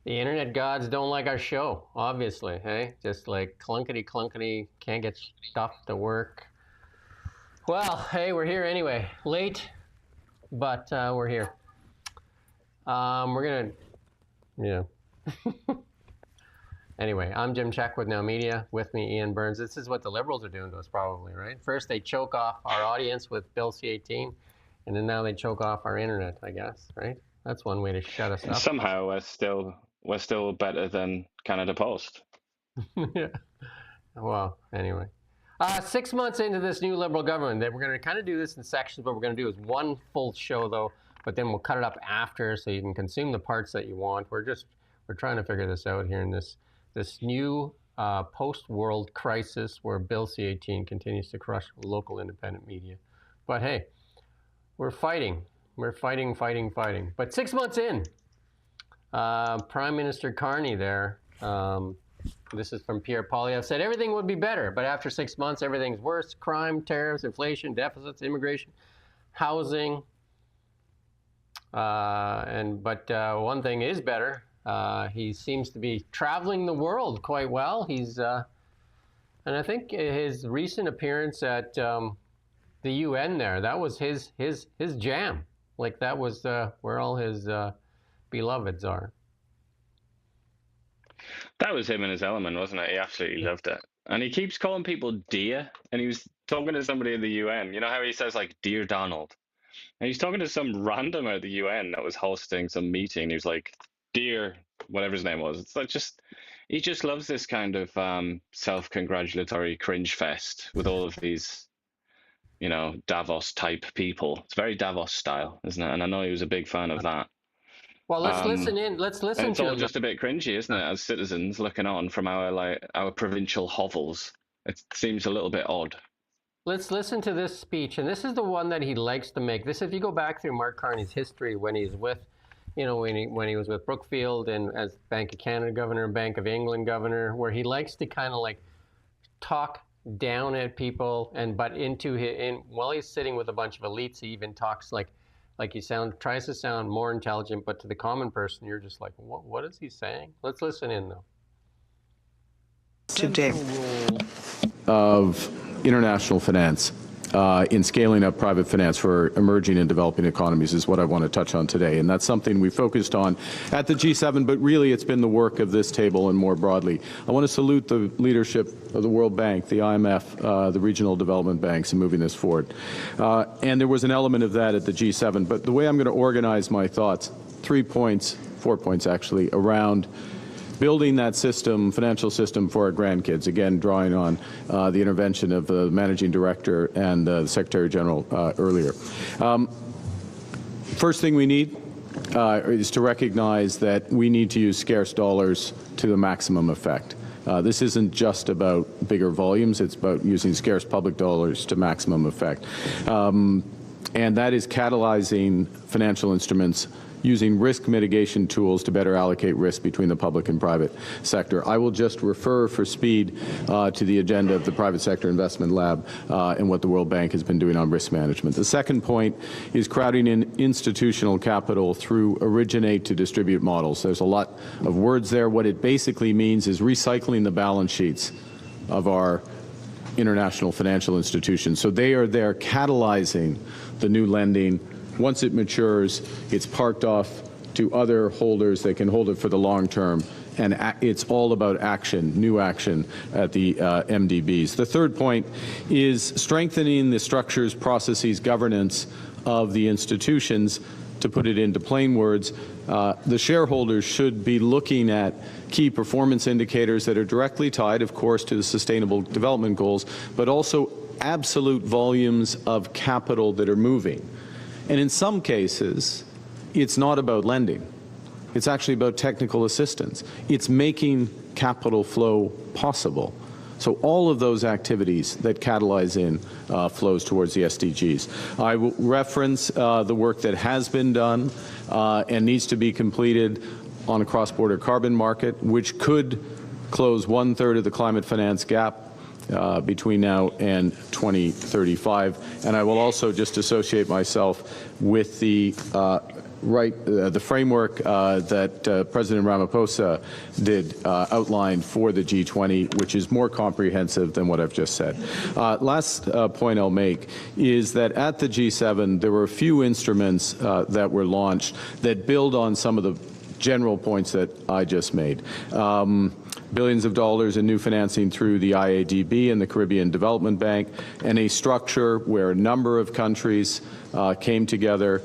The internet gods don't like our show, obviously, hey? Just like clunkety clunkety, can't get stuff to work. Well, hey, we're here anyway. Late, but we're here. We're gonna, Anyway, I'm Jim Check with Now Media. With me, Ian Burns. This is what the Liberals are doing to us, probably, right? First, they choke off our audience with Bill C-18, and then now they choke off our internet, I guess, right? That's one way to shut us up. Somehow we're still better than Canada Post. Yeah. Well, anyway. 6 months into this new Liberal government, we're going to kind of do this in sections. What we're going to do is one full show, though, but then we'll cut it up after so you can consume the parts that you want. We're trying to figure this out here in this new post-world crisis where Bill C-18 continues to crush local independent media. But hey, we're fighting. We're fighting. But 6 months in, Prime Minister Carney there, this is from Pierre Poilievre, said everything would be better, but after 6 months, everything's worse. Crime, tariffs, inflation, deficits, immigration, housing. But one thing is better. He seems to be traveling the world quite well. He's, and I think his recent appearance at the UN there, that was his jam. Like that was where all his beloveds are. That was him in his element, wasn't it? He absolutely loved it. And he keeps calling people dear. And he was talking to somebody in the UN. You know how he says, like, Dear Donald? And he's talking to some random at the UN that was hosting some meeting. He was like, Dear, whatever his name was. It's like he just loves this kind of self-congratulatory cringe fest with all of these, Davos type people. It's very Davos style, isn't it? And I know he was a big fan of that. Well, let's listen in. Let's listen it's to all him. just a bit cringy, isn't it? As citizens looking on from our provincial hovels, it seems a little bit odd. Let's listen to this speech, and this is the one that he likes to make. This, if you go back through Mark Carney's history, when he's with, when he was with Brookfield and as Bank of Canada governor, Bank of England governor, where he likes to kind of like talk down at people, but while he's sitting with a bunch of elites, he even talks like he tries to sound more intelligent, but to the common person, you're just like, what is he saying? Let's listen in, though. Today. Of international finance in scaling up private finance for emerging and developing economies is what I want to touch on today. And that's something we focused on at the G7, but really it's been the work of this table and more broadly. I want to salute the leadership of the World Bank, the IMF, the regional development banks in moving this forward. And there was an element of that at the G7. But the way I'm going to organize my thoughts, 4 points actually, around building that system, financial system for our grandkids, again, drawing on the intervention of the managing director and the Secretary General earlier. First thing we need is to recognize that we need to use scarce dollars to the maximum effect. This isn't just about bigger volumes, it's about using scarce public dollars to maximum effect. And that is catalyzing financial instruments using risk mitigation tools to better allocate risk between the public and private sector. I will just refer for speed to the agenda of the Private Sector Investment Lab and what the World Bank has been doing on risk management. The second point is crowding in institutional capital through originate to distribute models. There's a lot of words there. What it basically means is recycling the balance sheets of our international financial institutions. So they are there catalyzing the new lending. Once it matures, it's parked off to other holders that can hold it for the long term, and it's all about action, new action at the MDBs. The third point is strengthening the structures, processes, governance of the institutions. To put it into plain words, the shareholders should be looking at key performance indicators that are directly tied, of course, to the Sustainable Development Goals, but also absolute volumes of capital that are moving. And in some cases, it's not about lending. It's actually about technical assistance. It's making capital flow possible. So all of those activities that catalyze in flows towards the SDGs. I will reference the work that has been done and needs to be completed on a cross-border carbon market, which could close 1/3 of the climate finance gap between now and 2035. And I will also just associate myself with the the framework that President Ramaphosa did outline for the G20, which is more comprehensive than what I've just said. Last point I'll make is that at the G7, there were a few instruments that were launched that build on some of the general points that I just made. Billions of dollars in new financing through the IADB and the Caribbean Development Bank, and a structure where a number of countries came together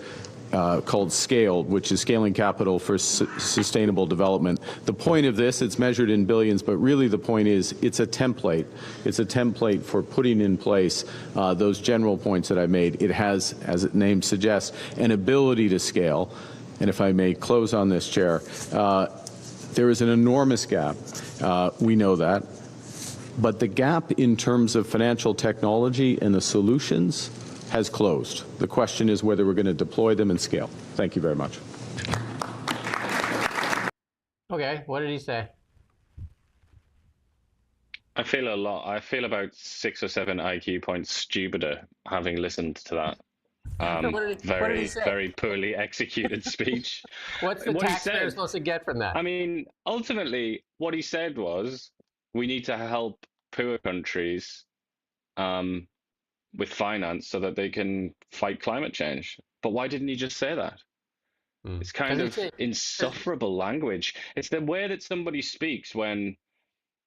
called SCALE, which is Scaling Capital for Sustainable Development. The point of this, it's measured in billions, but really the point is it's a template. It's a template for putting in place those general points that I made. It has, as its name suggests, an ability to scale. And if I may close on this, Chair, there is an enormous gap. We know that. But the gap in terms of financial technology and the solutions has closed. The question is whether we're going to deploy them and scale. Thank you very much. Okay, what did he say? I feel about 6 or 7 IQ points stupider having listened to that. What did he say? Very poorly executed speech. What's the taxpayer supposed to get from that? I mean, ultimately, what he said was, we need to help poor countries with finance so that they can fight climate change. But why didn't he just say that? It's kind of insufferable language. It's the way that somebody speaks when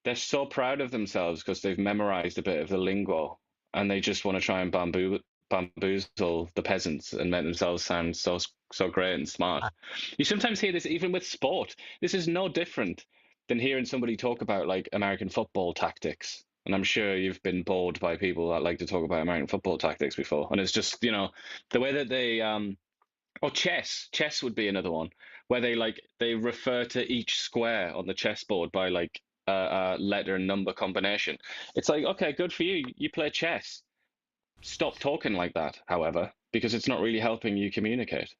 they're so proud of themselves because they've memorized a bit of the lingo and they just want to try and bamboozle the peasants and make themselves sound so great and smart. You sometimes hear this even with sport. This is no different than hearing somebody talk about like American football tactics. And I'm sure you've been bored by people that like to talk about American football tactics before. And it's just, the way that they, or chess would be another one, where they refer to each square on the chessboard by like a letter and number combination. It's like, okay, good for you. You play chess. Stop talking like that, however, because it's not really helping you communicate.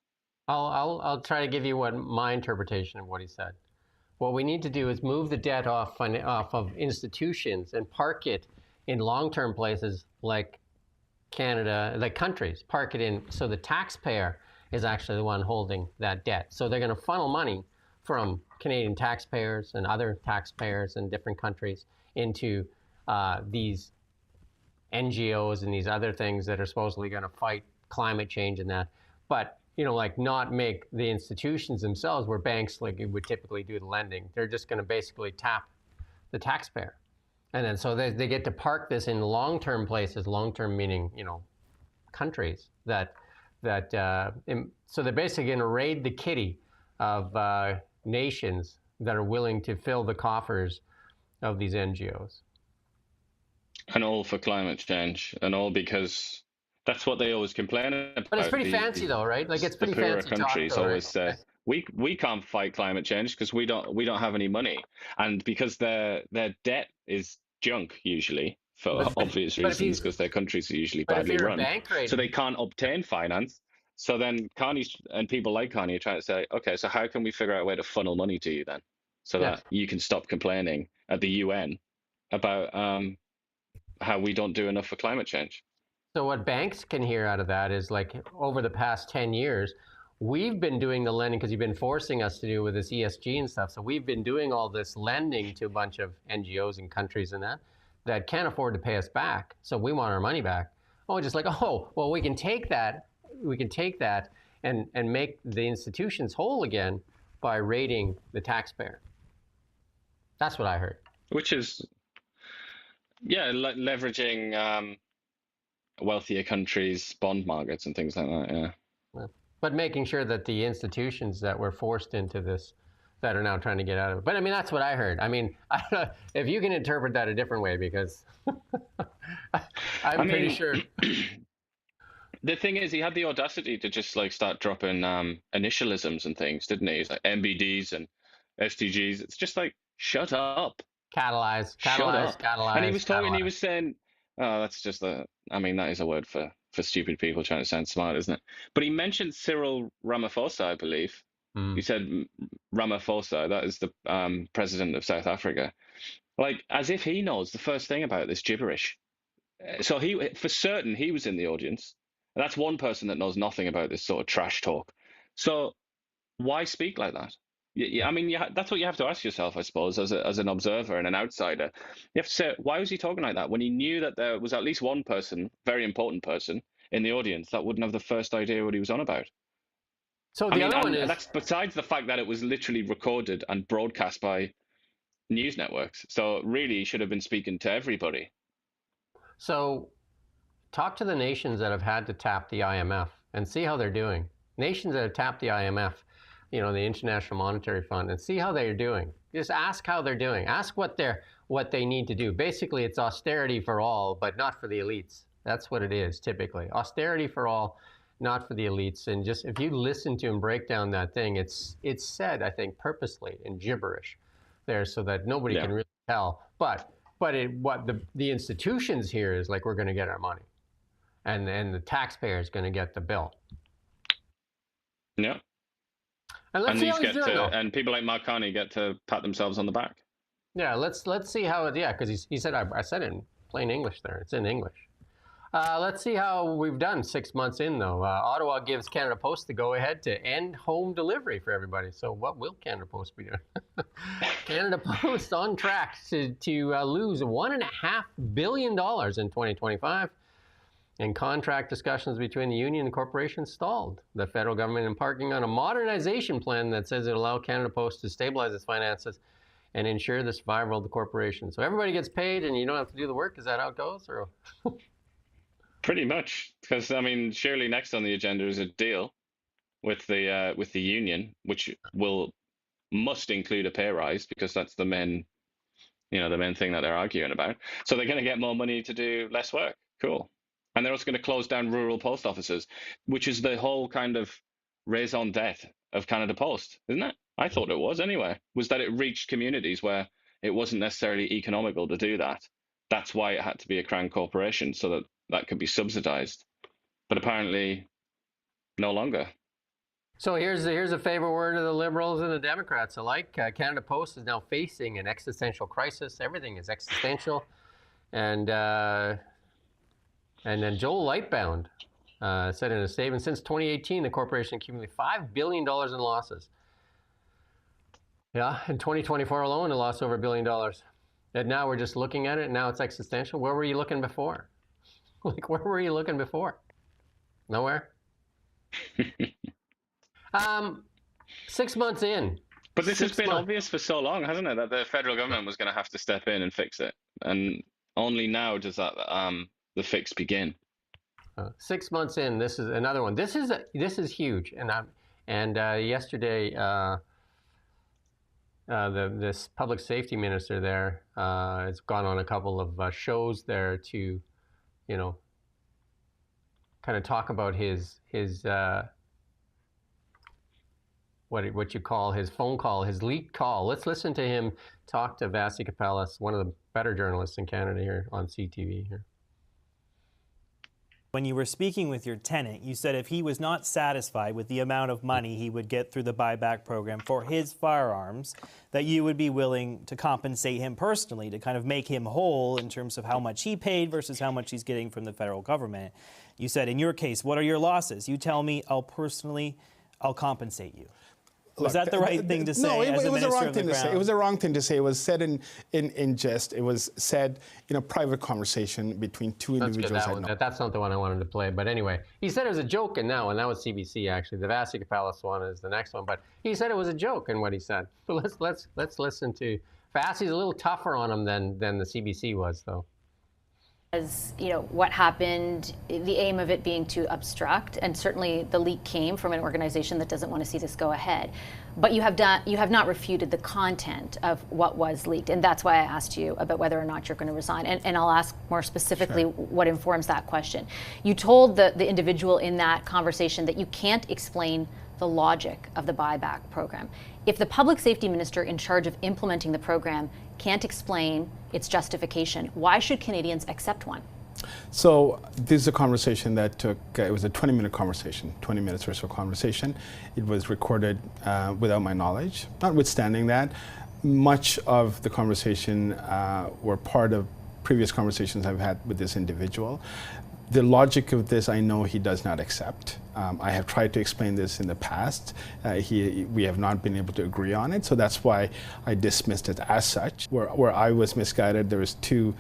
I'll try to give you my interpretation of what he said. What we need to do is move the debt off of institutions and park it in long-term places like Canada, like countries. Park it in so the taxpayer is actually the one holding that debt. So they're going to funnel money from Canadian taxpayers and other taxpayers in different countries into these NGOs and these other things that are supposedly going to fight climate change and that. But like not make the institutions themselves where banks like would typically do the lending. They're just going to basically tap the taxpayer. And then so they get to park this in long-term places, long-term meaning, countries so they're basically going to raid the kitty of nations that are willing to fill the coffers of these NGOs. And all for climate change, and all because that's what they always complain about. But it's pretty fancy though, right? Like it's pretty fancy. The poorer countries talk, always say, we can't fight climate change because we don't have any money, and because their debt is junk usually for obvious reasons, because their countries are usually badly run, so they can't obtain finance. So then Carney and people like Carney are trying to say, okay, so how can we figure out a way to funnel money to you then, so that you can stop complaining at the UN about how we don't do enough for climate change. So what banks can hear out of that is like over the past 10 years, we've been doing the lending because you've been forcing us to do with this ESG and stuff. So we've been doing all this lending to a bunch of NGOs and countries and that can't afford to pay us back. So we want our money back. Oh, just like, well, we can take that and make the institutions whole again by raiding the taxpayer. That's what I heard. Which is, leveraging wealthier countries' bond markets and things like that, But making sure that the institutions that were forced into this, that are now trying to get out of it. But I mean, that's what I heard. I mean, I don't know if you can interpret that a different way, because I'm pretty sure. The thing is, he had the audacity to just like start dropping initialisms and things, didn't he? He's like MBDs and SDGs. It's just like, shut up. Catalyze. And he was talking, he was saying, oh, that's just that is a word for stupid people trying to sound smart, isn't it? But he mentioned Cyril Ramaphosa, I believe. He said Ramaphosa, that is the president of South Africa. Like, as if he knows the first thing about this gibberish. So for certain, he was in the audience. And that's one person that knows nothing about this sort of trash talk. So why speak like that? I mean, that's what you have to ask yourself, I suppose, as an observer and an outsider. You have to say, why was he talking like that when he knew that there was at least one person, very important person, in the audience that wouldn't have the first idea what he was on about? So the other one is, that's besides the fact that it was literally recorded and broadcast by news networks. So really, he should have been speaking to everybody. so talk to the nations that have had to tap the IMF and see how they're doing. Nations that have tapped the IMF, the International Monetary Fund, and see how they're doing. Just ask how they're doing. Ask what they need to do. Basically, it's austerity for all, but not for the elites. That's what it is typically. Austerity for all, not for the elites. And just if you listen to and break down that thing, it's said, I think, purposely in gibberish there so that nobody can really tell. But what the institutions here is like, we're going to get our money, and the taxpayer is going to get the bill. Yeah. And let's see how he's doing, and people like Mark Carney get to pat themselves on the back. Yeah, let's see how it. Yeah, because he said I said it in plain English there. It's in English. Let's see how we've done 6 months in, though. Ottawa gives Canada Post the go-ahead to end home delivery for everybody. So what will Canada Post be doing? Canada Post on track to lose $1.5 billion in 2025. And contract discussions between the union and corporations stalled. The federal government embarking on a modernization plan that says it'll allow Canada Post to stabilize its finances and ensure the survival of the corporation. So everybody gets paid and you don't have to do the work. Is that how it goes? Or Pretty much, because I mean, surely next on the agenda is a deal with the union, which must include a pay rise, because that's the main thing that they're arguing about. So they're going to get more money to do less work. Cool. And they're also going to close down rural post offices, which is the whole kind of raison d'etre of Canada Post, isn't it? I thought it was anyway, was that it reached communities where it wasn't necessarily economical to do that. That's why it had to be a crown corporation, so that could be subsidized. But apparently no longer. So here's a favorite word of the Liberals and the Democrats alike. Canada Post is now facing an existential crisis. Everything is existential. And then Joel Lightbound said in a statement, since 2018, the corporation accumulated $5 billion in losses. Yeah, in 2024 alone, it lost over $1 billion. And now we're just looking at it, and now it's existential. Where were you looking before? Like, where were you looking before? Nowhere? 6 months in. But this has been obvious for so long, hasn't it, that the federal government was going to have to step in and fix it. And only now does that the fix begin. 6 months in, this is another one. This is huge. And yesterday, this public safety minister there has gone on a couple of shows there to, kind of talk about his what you call his phone call, his leaked call. Let's listen to him talk to Vasi Kapelas, one of the better journalists in Canada here on CTV here. When you were speaking with your tenant, you said if he was not satisfied with the amount of money he would get through the buyback program for his firearms, that you would be willing to compensate him personally to kind of make him whole in terms of how much he paid versus how much he's getting from the federal government. You said, in your case, what are your losses? You tell me, I'll compensate you. Was that the right thing to say? No, it was a wrong thing to say. It was a wrong thing to say. It was said in jest. It was said in a private conversation between two individuals. That's not the one I wanted to play. But anyway, he said it was a joke, and that was CBC actually. The Vasi Kapelas one is the next one, but he said it was a joke in what he said. But let's listen to Vasi's a little tougher on him than the CBC was, though. As what happened, the aim of it being to obstruct, and certainly the leak came from an organization that doesn't want to see this go ahead. But you have not refuted the content of what was leaked, and that's why I asked you about whether or not you're going to resign. And I'll ask more specifically what informs that question. You told the individual in that conversation that you can't explain the logic of the buyback program. If the public safety minister in charge of implementing the program can't explain its justification, why should Canadians accept one? So this is a conversation that took, it was a 20-minute conversation, 20 minutes or so conversation. It was recorded without my knowledge. Notwithstanding that, much of the conversation were part of previous conversations I've had with this individual. The logic of this, I know he does not accept. I have tried to explain this in the past. We have not been able to agree on it, so that's why I dismissed it as such. Where I was misguided, there was two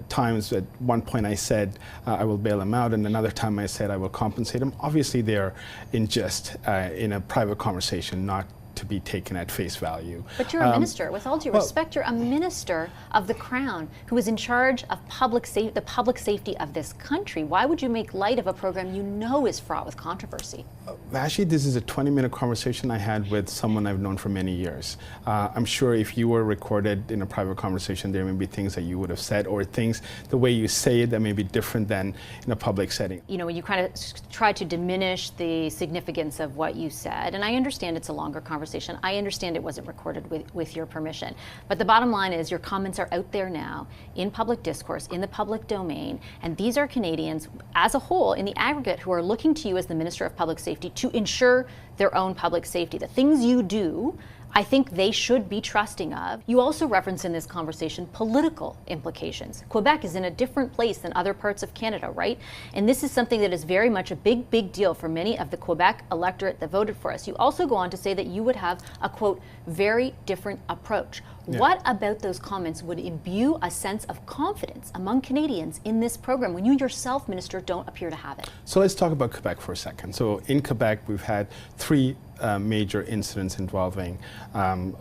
times. At one point I said I will bail him out, and another time I said I will compensate him. Obviously they're in just in a private conversation, not to be taken at face value. But you're a minister. With all due respect, you're a minister of the Crown who is in charge of the public safety of this country. Why would you make light of a program you know is fraught with controversy? Actually, this is a 20-minute conversation I had with someone I've known for many years. I'm sure if you were recorded in a private conversation, there may be things that you would have said, or things, the way you say it, that may be different than in a public setting. You know, you kind of try to diminish the significance of what you said, and I understand it's a longer conversation. I understand it wasn't recorded with your permission. But the bottom line is your comments are out there now in public discourse, in the public domain, and these are Canadians as a whole in the aggregate who are looking to you as the Minister of Public Safety to ensure their own public safety. The things you do, I think they should be trusting of. You also reference in this conversation political implications. Quebec is in a different place than other parts of Canada, right? And this is something that is very much a big deal for many of the Quebec electorate that voted for us. You also go on to say that you would have a, quote, very different approach. Yeah. What about those comments would imbue a sense of confidence among Canadians in this program when you yourself, Minister, don't appear to have it? So let's talk about Quebec for a second. So in Quebec, we've had three major incidents involving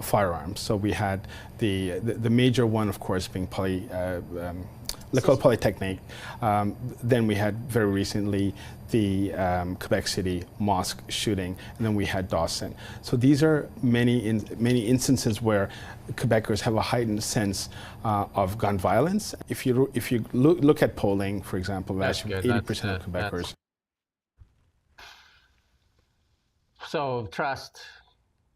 firearms. So we had the major one, of course, being L'École Polytechnique. Then we had very recently the Quebec City mosque shooting, and then we had Dawson. So these are many instances where Quebecers have a heightened sense of gun violence. If you look at polling, for example, 80% of Quebecers. So trust,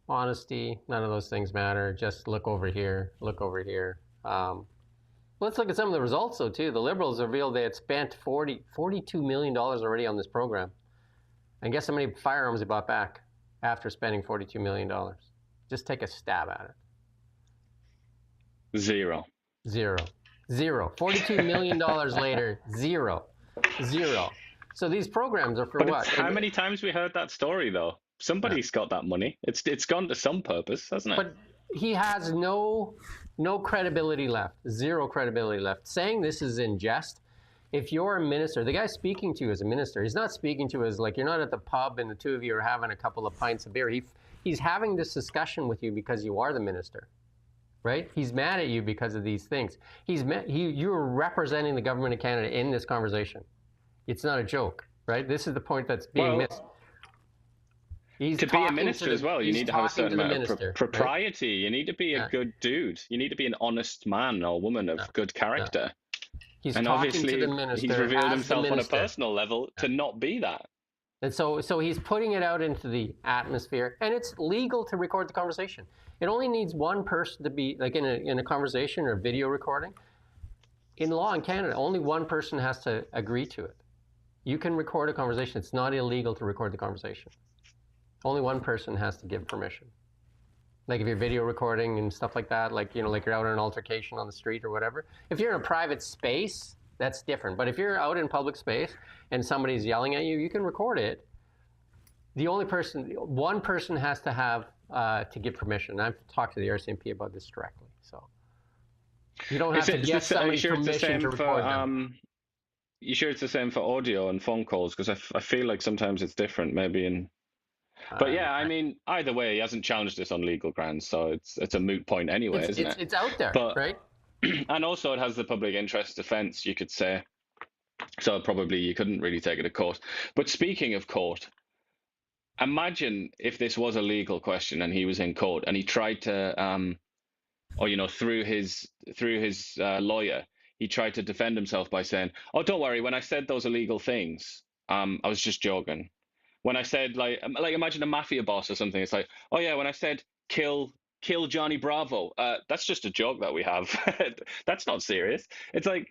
honesty, none of those things matter. Just look over here, look over here. Let's look at some of the results, though, too. The Liberals revealed they had spent $42 million already on this program. And guess how many firearms they bought back after spending $42 million? Just take a stab at it. Zero. $42 million later, zero. So these programs are for but what? How many times we heard that story, though? Somebody's got that money. It's gone to some purpose, hasn't it? But he has no credibility left, zero credibility left. Saying this is in jest. If you're a minister, the guy speaking to you as a minister, he's not speaking to you as like you're not at the pub and the two of you are having a couple of pints of beer. He's having this discussion with you because you are the minister, right? He's mad at you because of these things. You're representing the government of Canada in this conversation. It's not a joke, right? This is the point that's being missed. To be a minister as well, you need to have a certain amount of propriety. Right? You need to be a good dude. You need to be an honest man or woman of good character. And obviously, he's revealed himself on a personal level to not be that. And so he's putting it out into the atmosphere, and it's legal to record the conversation. It only needs one person to be, like in a conversation or video recording. In law in Canada, only one person has to agree to it. You can record a conversation. It's not illegal to record the conversation. Only one person has to give permission. Like if you're video recording and stuff like that, like you're out in an altercation on the street or whatever. If you're in a private space, that's different. But if you're out in public space and somebody's yelling at you, you can record it. One person has to have to give permission. And I've talked to the RCMP about this directly. So you don't have to get somebody's permission to record them. You sure it's the same for audio and phone calls? Because I feel like sometimes it's different, maybe But yeah, I mean, either way, he hasn't challenged this on legal grounds, so it's a moot point anyway, isn't it? It's out there, right? And also, it has the public interest defense, you could say. So probably you couldn't really take it to court. But speaking of court, imagine if this was a legal question and he was in court and he tried to, through his lawyer, he tried to defend himself by saying, "Oh, don't worry, when I said those illegal things, I was just joking." When I said, like imagine a mafia boss or something. It's like, oh yeah, when I said kill Johnny Bravo, that's just a joke that we have. That's not serious. It's like,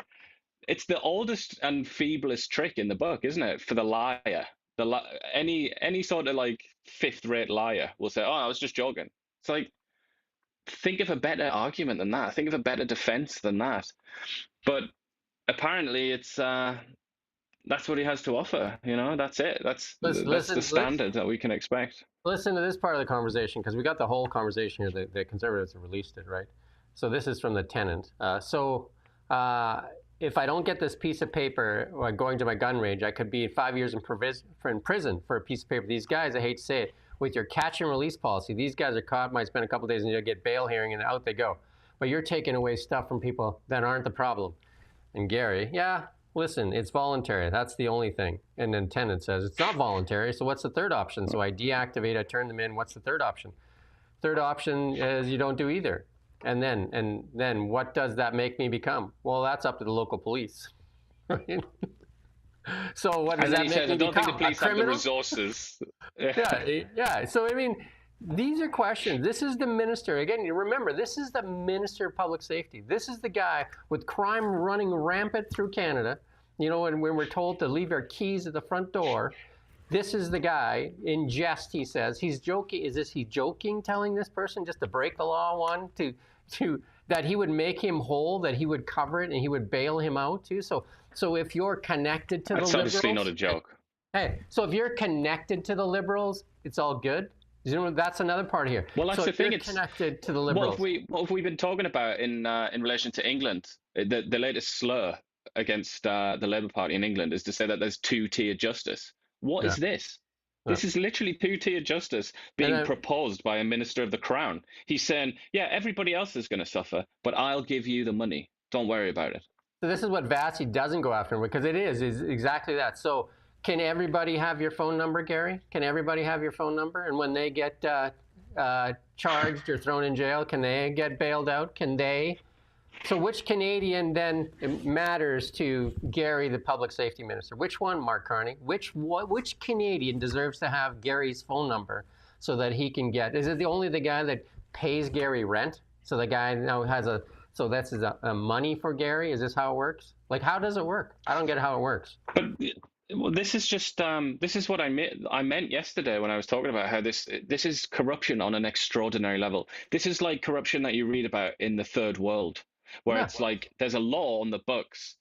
it's the oldest and feeblest trick in the book, isn't it? For the liar, any sort of like fifth-rate liar will say, oh, I was just joking. It's like, think of a better argument than that. Think of a better defense than that. But apparently it's that's what he has to offer. That's it. That's Listen, the standard that we can expect. listen to this part of the conversation, because we got the whole conversation here. The Conservatives have released it, right? So this is from the tenant. If I don't get this piece of paper going to my gun range, I could be 5 years in prison for a piece of paper. These guys, I hate to say it, with your catch and release policy, these guys are caught, might spend a couple of days, and you'll get bail hearing, and out they go. But you're taking away stuff from people that aren't the problem. And Gary, yeah, listen, it's voluntary. That's the only thing. And then tenant says, it's not voluntary, so what's the third option? So I deactivate, I turn them in. What's the third option? Third option is you don't do either. And then what does that make me become? Well, that's up to the local police. Right? So what does that make me become? I don't think the police have the criminal? resources. Yeah. So I mean, these are questions. This is the minister. Again, you remember, this is the minister of public safety. This is the guy with crime running rampant through Canada. And when we're told to leave our keys at the front door, this is the guy, in jest, he says, he's joking. Is he joking, telling this person just to break the law, that he would make him whole, that he would cover it, and he would bail him out too? So if you're connected to the Liberals... That's obviously not a joke. Hey, so if you're connected to the Liberals, it's all good? That's another part here. Well, that's the thing. It's connected to the Liberals. What have we been talking about in relation to England? The latest slur against the Labour Party in England is to say that there's two-tier justice. What is this? This is literally two-tier justice being proposed by a minister of the Crown. He's saying, yeah, everybody else is going to suffer, but I'll give you the money. Don't worry about it. So this is what Vassy doesn't go after, because it is exactly that. So can everybody have your phone number, Gary? Can everybody have your phone number? And when they get charged or thrown in jail, can they get bailed out? Can they? So which Canadian then matters to Gary, the public safety minister? Which one, Mark Carney? Which Canadian deserves to have Gary's phone number so that he can get? Is it only the guy that pays Gary rent? So the guy now has so that's a money for Gary? Is this how it works? Like, how does it work? I don't get how it works. But well, this is just this is what I meant yesterday when I was talking about how this is corruption on an extraordinary level. This is like corruption that you read about in the third world, where it's like there's a law on the books,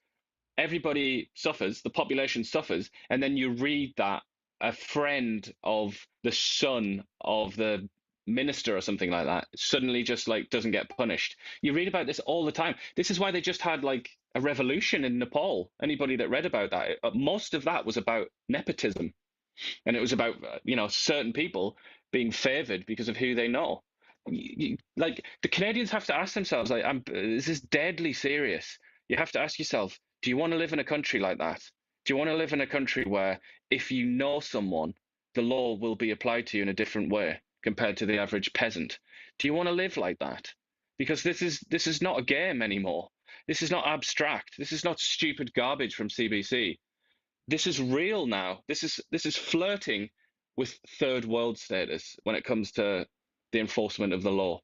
everybody suffers, the population suffers, and then you read that a friend of the son of the minister or something like that suddenly just like doesn't get punished. You read about this all the time. This is why they just had like a revolution in Nepal. Anybody that read about that, most of that was about nepotism, and it was about certain people being favored because of who they know. Like the Canadians have to ask themselves, like, this is deadly serious. You have to ask yourself, do you want to live in a country like that? Do you want to live in a country where if you know someone, the law will be applied to you in a different way compared to the average peasant? Do you want to live like that? Because this is not a game anymore. This is not abstract. This is not stupid garbage from CBC. This is real now. This is flirting with third world status when it comes to the enforcement of the law.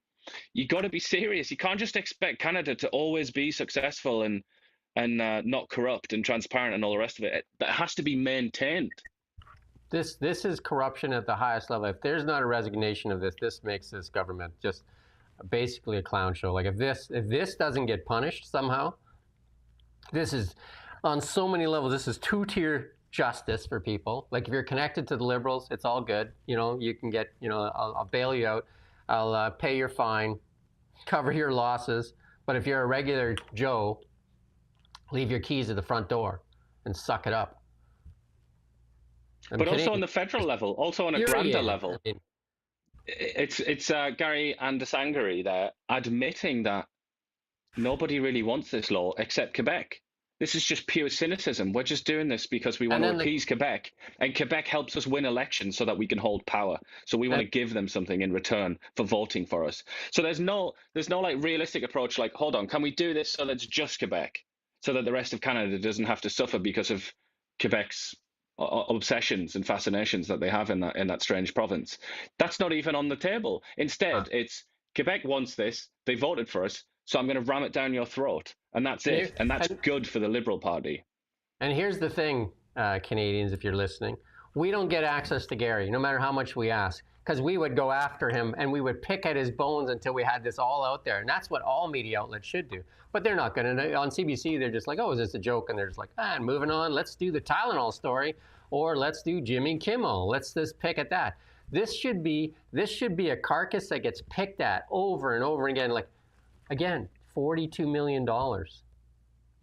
You got to be serious. You can't just expect Canada to always be successful and not corrupt and transparent and all the rest of it. That has to be maintained. This is corruption at the highest level. If there's not a resignation of this makes this government just basically a clown show. Like if this doesn't get punished somehow, this is on so many levels. This is two-tier justice for people. Like if you're connected to the Liberals, it's all good. You can get, I'll bail you out. I'll pay your fine, cover your losses. But if you're a regular Joe, leave your keys at the front door and suck it up. But also on the federal level, also on a grander level. I mean, it's Gary and Sangari there admitting that nobody really wants this law except Quebec. This is just pure cynicism. We're just doing this because we want to appease Quebec, and Quebec helps us win elections so that we can hold power. So we want to give them something in return for voting for us. So there's no like realistic approach. Like, hold on, can we do this so that it's just Quebec, so that the rest of Canada doesn't have to suffer because of Quebec's obsessions and fascinations that they have in that strange province? That's not even on the table. Instead, it's Quebec wants this. They voted for us. So I'm going to ram it down your throat, and that's it. And that's good for the Liberal Party. And here's the thing, Canadians, if you're listening. we don't get access to Gary, no matter how much we ask, because we would go after him and we would pick at his bones until we had this all out there. And that's what all media outlets should do. But they're not going to. On CBC, they're just like, oh, is this a joke? And they're just like, moving on. Let's do the Tylenol story, or let's do Jimmy Kimmel. Let's just pick at that. This should be a carcass that gets picked at over and over again. Like, again, $42 million.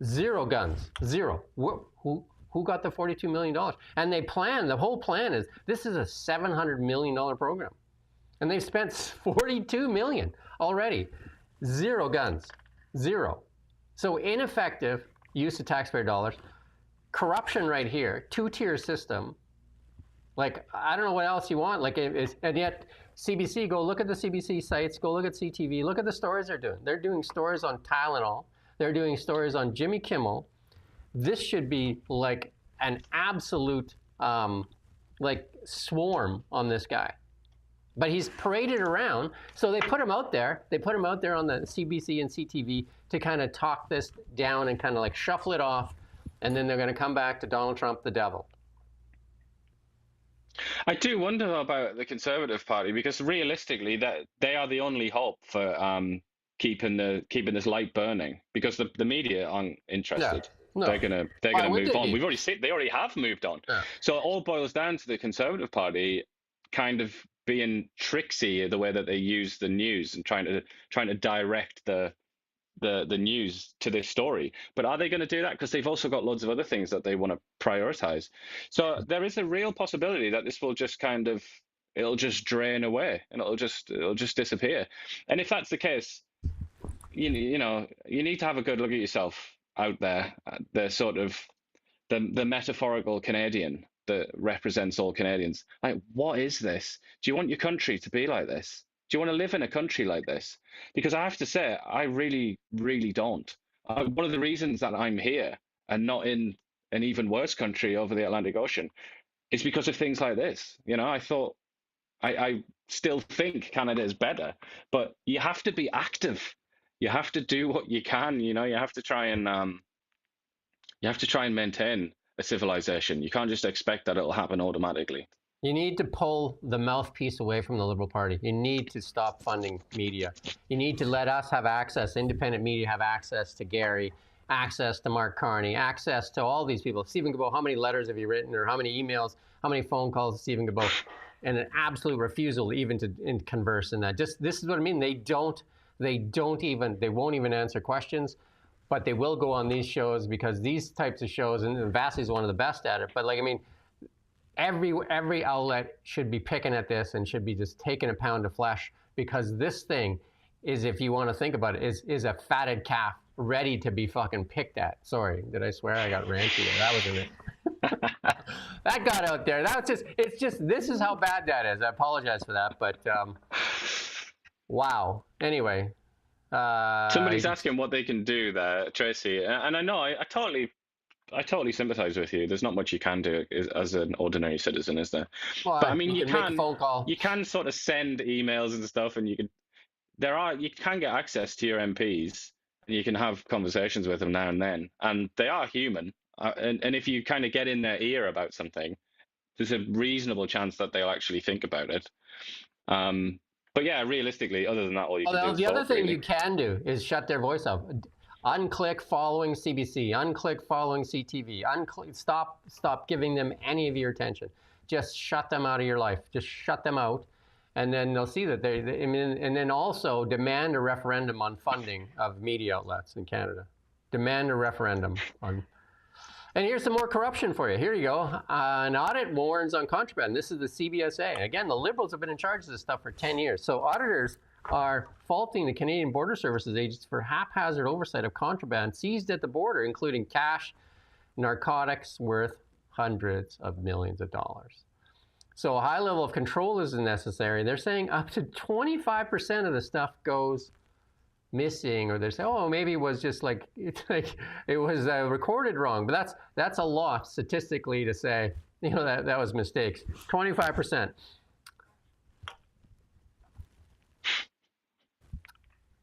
Zero guns. Zero. Who got the $42 million? And the whole plan is, this is a $700 million program. And they've spent $42 million already. Zero guns. Zero. So ineffective use of taxpayer dollars. Corruption right here. Two-tier system. Like, I don't know what else you want. Like, and yet, CBC, go look at the CBC sites, go look at CTV, look at the stories they're doing. They're doing stories on Tylenol. They're doing stories on Jimmy Kimmel. This should be like an absolute like swarm on this guy. But he's paraded around, so they put him out there. They put him out there on the CBC and CTV to kind of talk this down and kind of like shuffle it off, and then they're going to come back to Donald Trump, the devil. I do wonder about the Conservative Party, because realistically, that they are the only hope for keeping this light burning, because the media aren't interested. No. They're gonna move on. We've already seen they already have moved on. Yeah. So it all boils down to the Conservative Party kind of being tricksy the way that they use the news and trying to direct the news to this story. But are they going to do that? Because they've also got loads of other things that they want to prioritize. So there is a real possibility that this will just it'll just drain away and it'll just disappear. And if that's the case, you know, you need to have a good look at yourself out there, the sort of the metaphorical Canadian that represents all Canadians. Like, what is this? Do you want your country to be like this? Do you want to live in a country like this? Because I have to say, I really, really don't. One of the reasons that I'm here and not in an even worse country over the Atlantic Ocean is because of things like this. You know, I still think Canada is better, but you have to be active. You have to do what you can. You know, you have to try and maintain a civilization. You can't just expect that it'll happen automatically. You need to pull the mouthpiece away from the Liberal Party. You need to stop funding media. You need to let us have access, independent media have access to Gary, access to Mark Carney, access to all these people. Stephen Guilbeault, how many letters have you written, or how many emails, how many phone calls to Stephen Guilbeault? And an absolute refusal even to converse in that. Just, this is what I mean. They won't even answer questions, but they will go on these shows, because these types of shows, and Vassey's one of the best at it, but like, I mean, every outlet should be picking at this and should be just taking a pound of flesh, because this thing is, if you want to think about it, is a fatted calf ready to be fucking picked at. Sorry, did I swear? I got ranty there. That was in it. That got out there. This is how bad that is. I apologize for that, but wow. Anyway. Somebody's asking what they can do there, Tracy, and I know I totally sympathize with you. There's not much you can do as an ordinary citizen, is there? Well, but I mean, you can make a phone call. You can sort of send emails and stuff, and you can get access to your MPs, and you can have conversations with them now and then, and they are human. And if you kind of get in their ear about something, there's a reasonable chance that they'll actually think about it. But yeah, realistically, other than that, all you can do is the other thing really. You can do is shut their voice off. Unclick following CBC, unclick following CTV, stop giving them any of your attention. Just shut them out of your life. Just shut them out, and then they'll see that and then also demand a referendum on funding of media outlets in Canada. Demand a referendum on. And here's some more corruption for you. Here you go. An audit warns on contraband. This is the CBSA. Again, the Liberals have been in charge of this stuff for 10 years. So auditors are faulting the Canadian Border Services agents for haphazard oversight of contraband seized at the border, including cash, narcotics worth hundreds of millions of dollars. So a high level of control is necessary. They're saying up to 25% of the stuff goes missing, or they say, oh, maybe it was just like it was recorded wrong. But that's a lot statistically to say, you know, that was mistakes. 25%.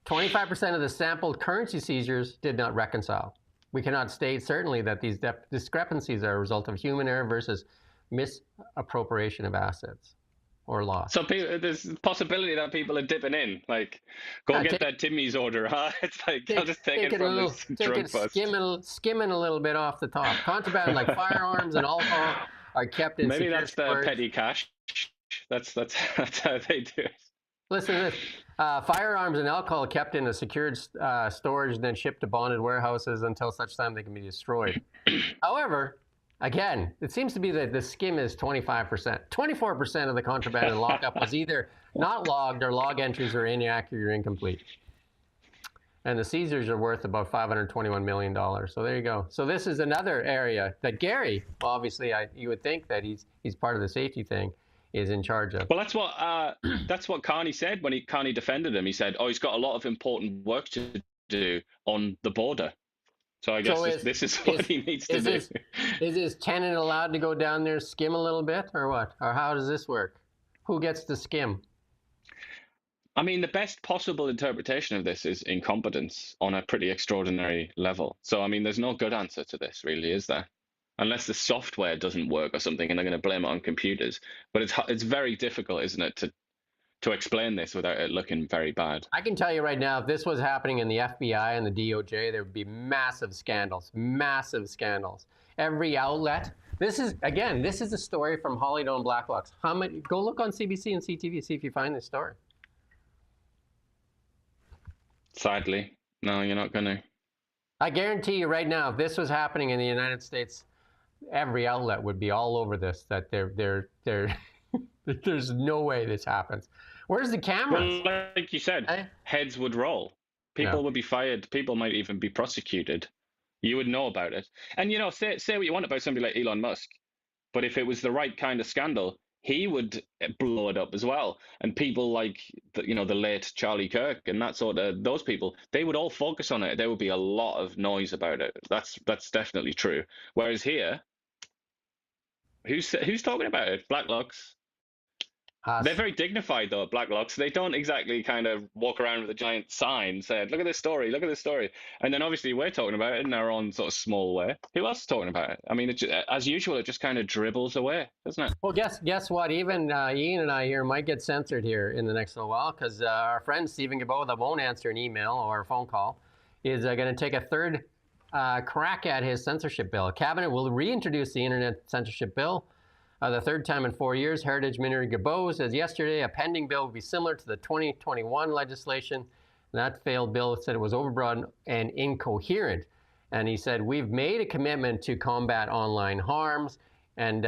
25% of the sampled currency seizures did not reconcile. We cannot state certainly that these discrepancies are a result of human error versus misappropriation of assets or loss. So there's a possibility that people are dipping in, like, go get that Timmy's order, huh? It's like, I'll just take it from this drug bust. Skimming a little bit off the top. Contraband like firearms and alcohol are kept in Maybe secure that's the storage. petty cash. That's how they do it. Listen to this. Firearms and alcohol are kept in a secured storage and then shipped to bonded warehouses until such time they can be destroyed. However, again, it seems to be that the skim is 25%. 24% of the contraband in lockup was either not logged or log entries are inaccurate or incomplete. And the seizures are worth about $521 million. So there you go. So this is another area that Gary, obviously, you would think that he's part of the safety thing, is in charge of. Well, that's what Carney said when Carney defended him. He said, "Oh, he's got a lot of important work to do on the border." So I guess this is what he needs to do. Is his tenant allowed to go down there, skim a little bit, or what? Or how does this work? Who gets to skim? I mean, the best possible interpretation of this is incompetence on a pretty extraordinary level. So, I mean, there's no good answer to this, really, is there? Unless the software doesn't work or something, and they're going to blame it on computers. But it's very difficult, isn't it, to explain this without it looking very bad. I can tell you right now, if this was happening in the FBI and the DOJ, there would be massive scandals, massive scandals. Every outlet. This is a story from Hollydome Blacklocks. Go look on CBC and CTV, see if you find this story. Sadly, no, you're not going to. I guarantee you right now, if this was happening in the United States, every outlet would be all over this, that there's no way this happens. Where's the cameras? Well, like you said, heads would roll. People would be fired. People might even be prosecuted. You would know about it. And, you know, say what you want about somebody like Elon Musk, but if it was the right kind of scandal, he would blow it up as well. And people like, the late Charlie Kirk and those people, they would all focus on it. There would be a lot of noise about it. That's definitely true. Whereas here, who's talking about it? Blacklocks. They're very dignified, though, Blacklocks. They don't exactly kind of walk around with a giant sign saying, look at this story, look at this story. And then obviously we're talking about it in our own sort of small way. Who else is talking about it? I mean, as usual, it just kind of dribbles away, doesn't it? Well, guess what? Even Ian and I here might get censored here in the next little while, because our friend Stephen Gilboa, that won't answer an email or a phone call, is going to take a third crack at his censorship bill. Cabinet will reintroduce the internet censorship bill. The third time in 4 years. Heritage Minister Gilboa says yesterday a pending bill will be similar to the 2021 legislation. That failed bill said it was overbroad and incoherent. And he said, we've made a commitment to combat online harms. And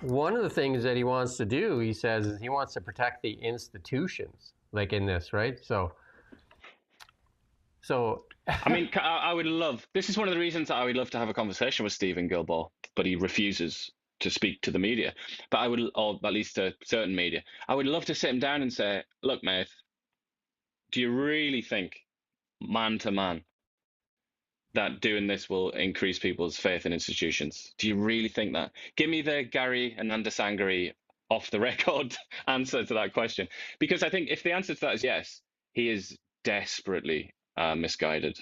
one of the things that he wants to do, he says, is he wants to protect the institutions, like in this, right? So I mean, I would love, this is one of the reasons that I would love to have a conversation with Stephen Gilboa, but he refuses to speak to the media, or at least to certain media. I would love to sit him down and say, look, mate, do you really think, man to man, that doing this will increase people's faith in institutions? Do you really think that? Give me the Gary Ananda Sangari off the record answer to that question. Because I think if the answer to that is yes, he is desperately misguided,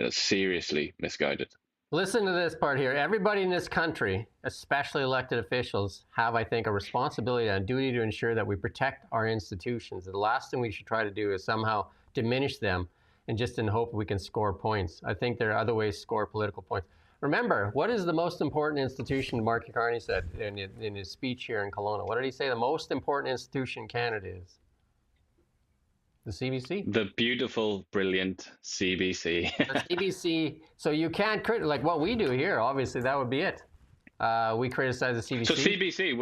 seriously misguided. Listen to this part here. Everybody in this country, especially elected officials, have, I think, a responsibility and a duty to ensure that we protect our institutions. The last thing we should try to do is somehow diminish them and just in hope we can score points. I think there are other ways to score political points. Remember, what is the most important institution, Mark Carney said in his speech here in Kelowna? What did he say the most important institution in Canada is? The CBC? The beautiful, brilliant CBC. The CBC. So you can't criticize, like what we do here, obviously, that would be it. We criticize the CBC. So CBC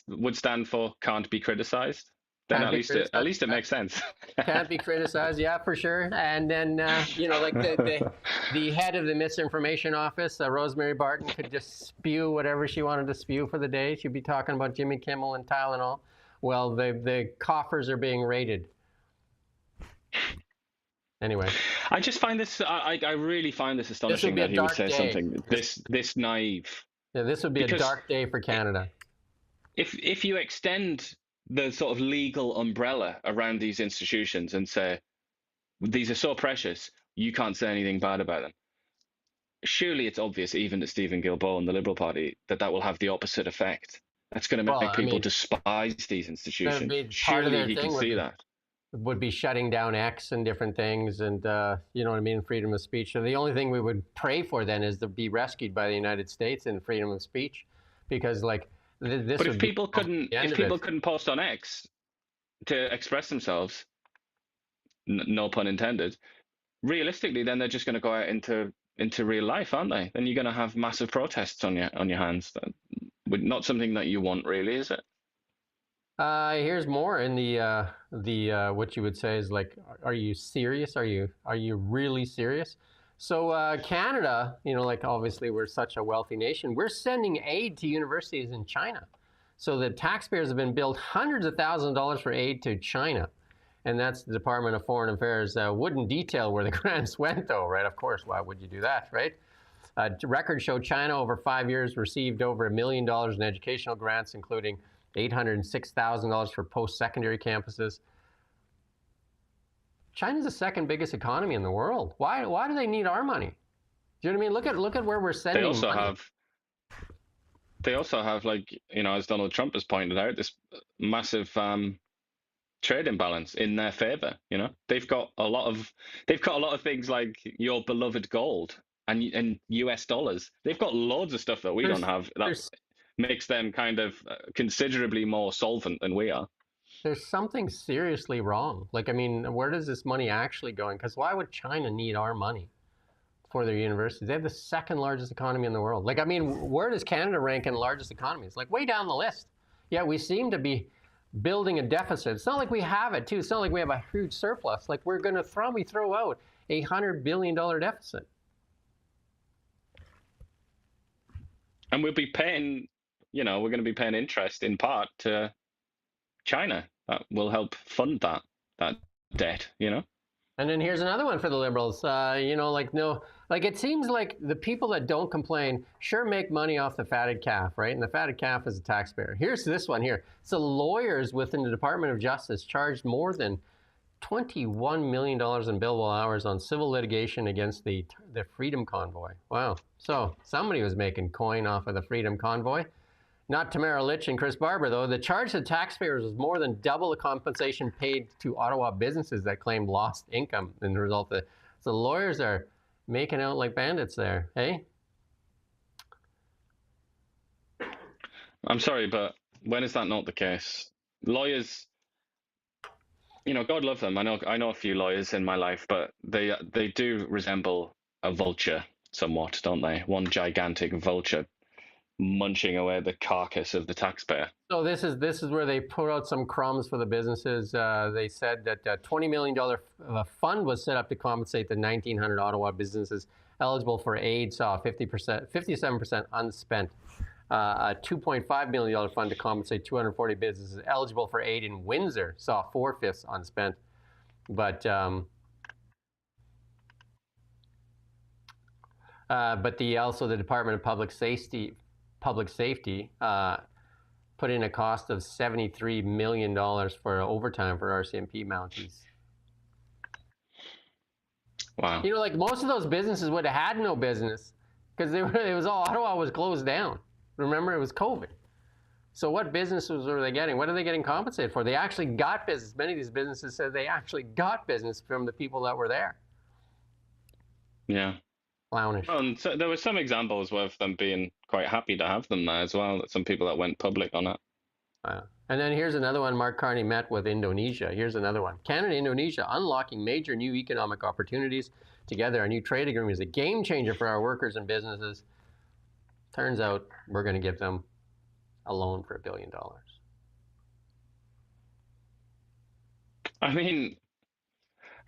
would stand for can't be criticized? Then at least it makes sense. Can't be criticized, yeah, for sure. And then, like the head of the misinformation office, Rosemary Barton, could just spew whatever she wanted to spew for the day. She'd be talking about Jimmy Kimmel and Tylenol. Well, the coffers are being raided. Anyway, I just find this. I really find this astonishing that he would say something this naive. Yeah, this would be a dark day for Canada. If you extend the sort of legal umbrella around these institutions and say these are so precious, you can't say anything bad about them. surely it's obvious, even to Stephen Guilbeault and the Liberal Party, that will have the opposite effect. That's going to Well, make I people mean, despise these that'd institutions. be part of Surely their he can thing see that. would be shutting down X and different things, and you know what I mean, freedom of speech. So the only thing we would pray for then is to be rescued by the United States in freedom of speech, because like this But would be the end if of people it. couldn't post on X to express themselves, no pun intended, realistically, then they're just going to go out into real life, aren't they? Then you're going to have massive protests on your hands. Not something that you want, really, is it? Here's more in the what you would say is like, are you serious? Are you really serious? So Canada, you know, like obviously we're such a wealthy nation. We're sending aid to universities in China. So the taxpayers have been billed hundreds of thousands of dollars for aid to China. And that's the Department of Foreign Affairs. Wouldn't detail where the grants went, though, right? Of course, why would you do that, right? Records show China over 5 years received over $1 million in educational grants, including $806,000 for post-secondary campuses. China's the second biggest economy in the world. Why do they need our money? Do you know what I mean? Look at where we're sending money. They also have, like, you know, as Donald Trump has pointed out, this massive trade imbalance in their favor. You know, they've got a lot of things like your beloved gold and US dollars. They've got loads of stuff that we don't have that makes them kind of considerably more solvent than we are. There's something seriously wrong. Like, I mean, where does this money actually going? Because why would China need our money for their universities? They have the second largest economy in the world. Like, I mean, where does Canada rank in largest economies? Like, way down the list. Yeah, we seem to be building a deficit. It's not like we have it, too. It's not like we have a huge surplus. Like, we throw out a $100 billion deficit. And we'll be paying, you know, we're going to be paying interest in part to China. That will help fund that debt, you know. And then here's another one for the Liberals. You know, like, no, like it seems like the people that don't complain sure make money off the fatted calf, right? And the fatted calf is a taxpayer. Here's this one here. So lawyers within the Department of Justice charged more than $21 million in billable hours on civil litigation against the Freedom Convoy. Wow. So somebody was making coin off of the Freedom Convoy. Not Tamara Litch and Chris Barber, though. The charge to taxpayers was more than double the compensation paid to Ottawa businesses that claimed lost income in the result of it. So lawyers are making out like bandits there, hey? I'm sorry, but when is that not the case? Lawyers, you know, God love them. I know a few lawyers in my life, but they do resemble a vulture somewhat, don't they? One gigantic vulture munching away the carcass of the taxpayer. So this is where they put out some crumbs for the businesses. They said that a $20 million fund was set up to compensate the 1,900 Ottawa businesses eligible for aid, saw 57% unspent. A $2.5 million fund to compensate 240 businesses eligible for aid in Windsor saw 4/5 unspent. But the Department of Public Safety put in a cost of $73 million for overtime for RCMP Mounties. Wow. You know, like most of those businesses would have had no business because Ottawa was closed down. Remember, it was COVID. So what businesses were they getting? What are they getting compensated for? They actually got business. Many of these businesses said they actually got business from the people that were there. Yeah. Clownish. Well, and so there were some examples of them being quite happy to have them there as well. Some people that went public on it. And then here's another one. Mark Carney met with Indonesia. Here's another one. Canada and Indonesia unlocking major new economic opportunities together. A new trade agreement is a game changer for our workers and businesses. Turns out we're going to give them a loan for $1 billion. I mean,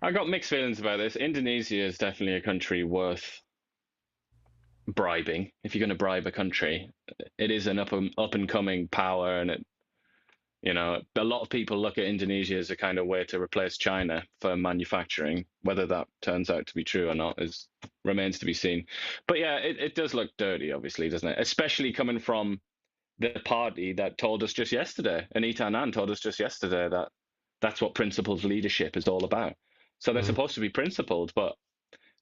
I got mixed feelings about this. Indonesia is definitely a country worth bribing. If you're going to bribe a country, it is an up and coming power, and it, you know, a lot of people look at Indonesia as a kind of way to replace China for manufacturing. Whether that turns out to be true or not remains to be seen. But yeah, it does look dirty, obviously, doesn't it? Especially coming from the party that told us just yesterday, Anita Anand told us just yesterday that that's what principled leadership is all about. So they're supposed to be principled, but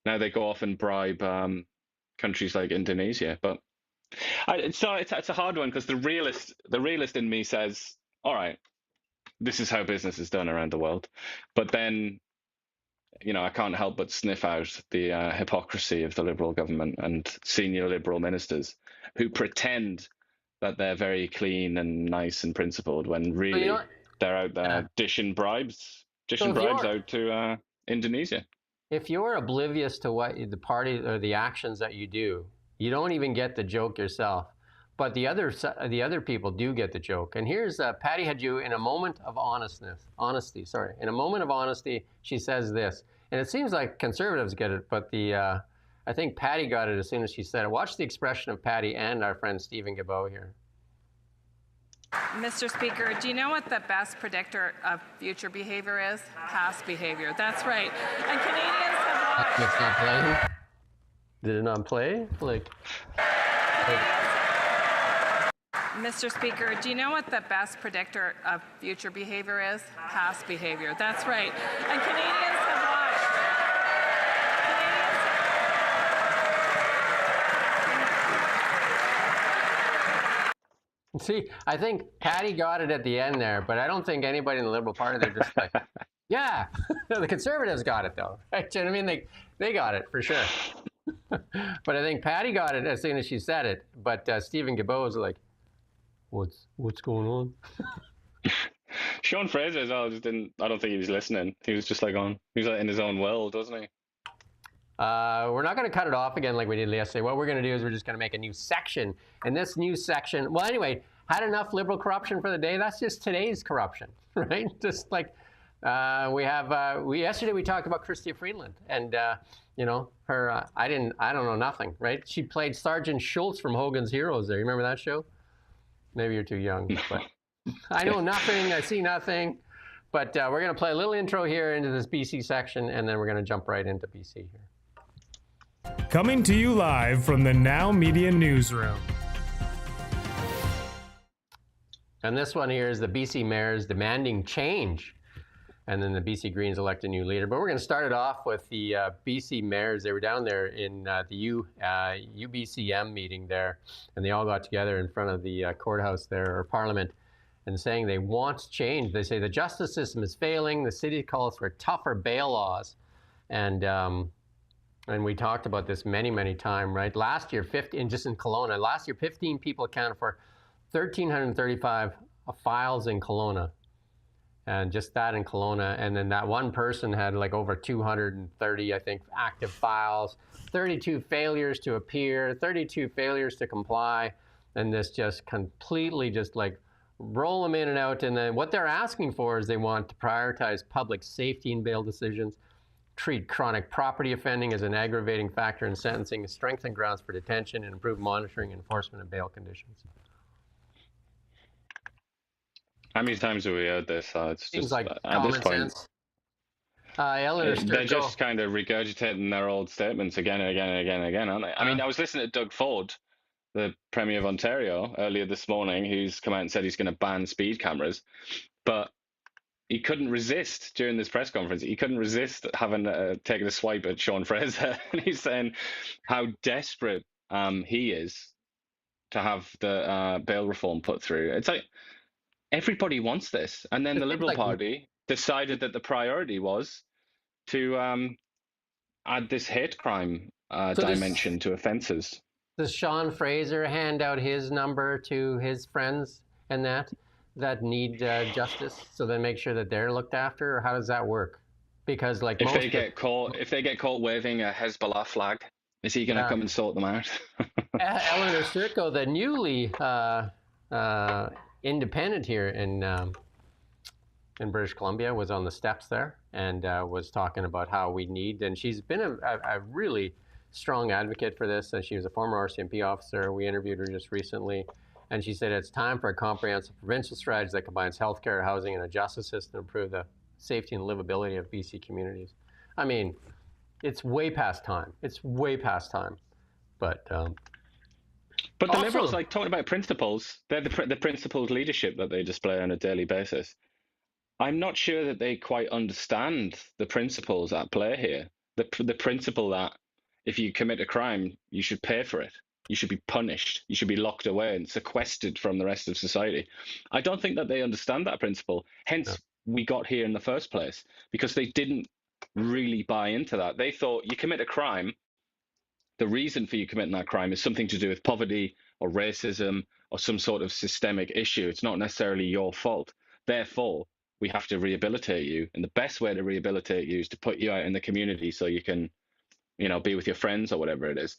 now they go off and bribe kind countries like Indonesia. But it's a hard one because the realist in me says, all right, this is how business is done around the world. But then, I can't help but sniff out the hypocrisy of the Liberal government and senior Liberal ministers who pretend that they're very clean and nice and principled when really they're out there dishing bribes out to Indonesia. If you're oblivious to what the party or the actions that you do, you don't even get the joke yourself. But the other people do get the joke. And here's Patty Hajdu in a moment of honesty. In a moment of honesty, she says this. And it seems like conservatives get it, but I think Patty got it as soon as she said it. Watch the expression of Patty and our friend Stephen Guilbeault here. Mr. Speaker, do you know what the best predictor of future behavior is? Past behavior. That's right. And Canadians have watched. It's not playing? Did it not play? Mr. Speaker, do you know what the best predictor of future behavior is? Past behavior. That's right. And Canadians have watched. See, I think Patty got it at the end there, but I don't think anybody in the Liberal Party, they're just like, yeah. The Conservatives got it, though. Right? You know what I mean? They got it, for sure. But I think Patty got it as soon as she said it. But Stephen Guilbeault was like, what's going on? Sean Fraser as well just didn't. I don't think he was listening. He was just like he was like in his own world, wasn't he? We're not going to cut it off again like we did yesterday. What we're going to do is we're just going to make a new section. And this new section, well, anyway, had enough Liberal corruption for the day. That's just today's corruption, right? Just like yesterday we talked about Chrystia Freeland and her. I don't know nothing, right? She played Sergeant Schultz from Hogan's Heroes. There, you remember that show? Maybe you're too young, but I know nothing. I see nothing. But we're going to play a little intro here into this BC section, and then we're going to jump right into BC here. Coming to you live from the Now Media Newsroom. And this one here is the BC mayors demanding change. And then the BC Greens elect a new leader. But we're going to start it off with the BC mayors. They were down there in the UBCM meeting there, and they all got together in front of the courthouse there, or Parliament, and saying they want change. They say the justice system is failing. The city calls for tougher bail laws. And we talked about this many times, right? Last year, just in Kelowna, last year, 15 people accounted for 1,335 files in Kelowna. And just that in Kelowna. And then that one person had like over 230, I think, active files, 32 failures to appear, 32 failures to comply. And this just completely just like roll them in and out. And then what they're asking for is they want to prioritize public safety in bail decisions, treat chronic property offending as an aggravating factor in sentencing, strengthen grounds for detention, and improve monitoring and enforcement of bail conditions. How many times have we heard this? It's Seems just like at this point, sense. Eleanor they're Sturgill. just kind of regurgitating their old statements again and again and again and again, aren't they? I mean, I was listening to Doug Ford, the Premier of Ontario, earlier this morning, who's come out and said he's going to ban speed cameras, but he couldn't resist during this press conference. He couldn't resist having taken a swipe at Sean Fraser, and he's saying how desperate he is to have the bail reform put through. It's like everybody wants this, and then the Liberal Party decided that the priority was to add this hate crime dimension to offences. Does Sean Fraser hand out his number to his friends and that need justice, so they make sure that they're looked after, or how does that work? Because like if they get caught waving a Hezbollah flag, is he going to come and sort them out? Eleanor Sturgill, the newly independent here in British Columbia, was on the steps there and was talking about how we need, and she's been a really strong advocate for this. She was a former RCMP officer. We interviewed her just recently, and she said it's time for a comprehensive provincial strategy that combines healthcare, housing, and a justice system to improve the safety and livability of BC communities. I mean, it's way past time. It's way past time. But the also, Liberals, like talking about principles, they're the principled leadership that they display on a daily basis. I'm not sure that they quite understand the principles at play here. The principle that if you commit a crime, you should pay for it. You should be punished. You should be locked away and sequestered from the rest of society. I don't think that they understand that principle. Hence, we got here in the first place, because they didn't really buy into that. They thought you commit a crime, the reason for you committing that crime is something to do with poverty or racism or some sort of systemic issue. It's not necessarily your fault. Therefore, we have to rehabilitate you. And the best way to rehabilitate you is to put you out in the community so you can, be with your friends or whatever it is.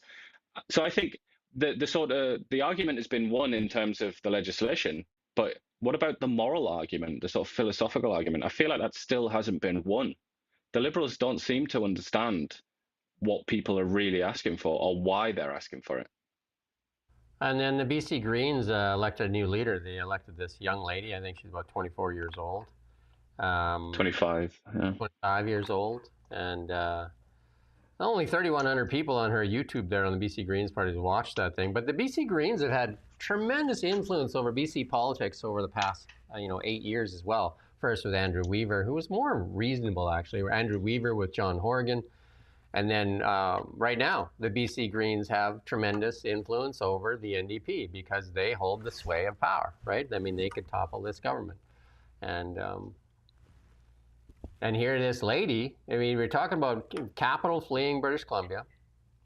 So I think the argument has been won in terms of the legislation, but what about the moral argument, the sort of philosophical argument? I feel like that still hasn't been won. The Liberals don't seem to understand what people are really asking for or why they're asking for it. And then the BC Greens elected a new leader. They elected this young lady. I think she's about 24 years old. 25. Yeah. 25 years old. And only 3,100 people on her YouTube there on the BC Greens party to watch that thing. But the BC Greens have had tremendous influence over BC politics over the past 8 years as well. First with Andrew Weaver, who was more reasonable actually. Andrew Weaver with John Horgan. And then right now, the BC Greens have tremendous influence over the NDP because they hold the sway of power, right? I mean, they could topple this government. And here this lady, I mean, we're talking about capital fleeing British Columbia.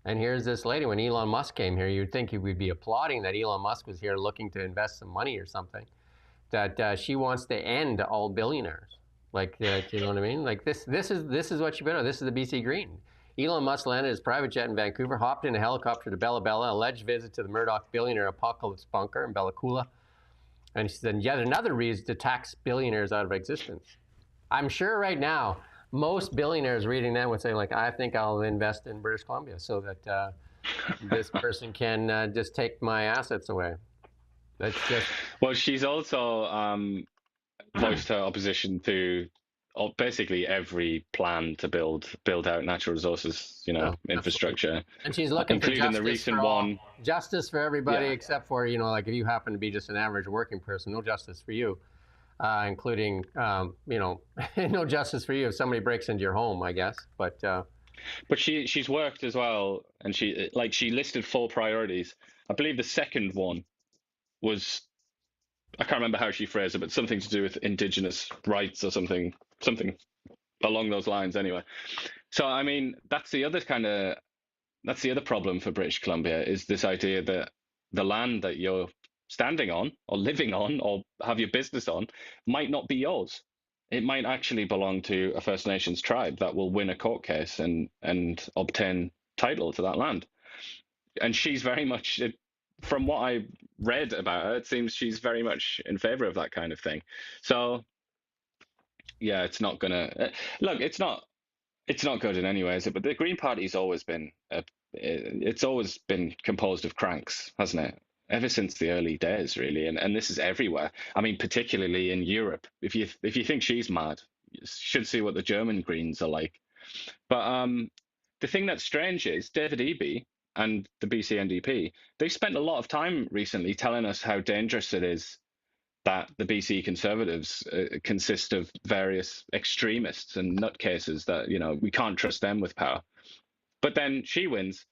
And here's this lady, when Elon Musk came here, you'd think he would be applauding that Elon Musk was here looking to invest some money or something, that she wants to end all billionaires. Like, you know what I mean? Like this is what you've been on. This is the BC Green. Elon Musk landed his private jet in Vancouver, hopped in a helicopter to Bella Bella, alleged visit to the Murdoch billionaire apocalypse bunker in Bella Coola. And she said, yet another reason to tax billionaires out of existence. I'm sure right now, most billionaires reading that would say, like, I think I'll invest in British Columbia so that this person can just take my assets away. That's just... Well, she's also voiced her opposition to basically every plan to build out natural resources, infrastructure. Absolutely. And she's looking including for justice the recent for all, one. Justice for everybody, except for, like if you happen to be just an average working person, no justice for you, including, no justice for you if somebody breaks into your home, I guess. But she's worked as well, and she listed 4 priorities. I believe the second one was, I can't remember how she phrased it, but something to do with Indigenous rights or something along those lines anyway. So, I mean, that's the other problem for British Columbia, is this idea that the land that you're standing on or living on or have your business on might not be yours. It might actually belong to a First Nations tribe that will win a court case and obtain title to that land. And she's very much, from what I read about her, it seems she's very much in favor of that kind of thing. So, yeah, it's not gonna look. It's not good in any way, is it? But the Green Party's always been it's always been composed of cranks, hasn't it? Ever since the early days, really, and this is everywhere. I mean, particularly in Europe. If you think she's mad, you should see what the German Greens are like. But the thing that's strange is David Eby and the BC NDP, they've spent a lot of time recently telling us how dangerous it is that the BC Conservatives consist of various extremists and nutcases that, we can't trust them with power. But then she wins,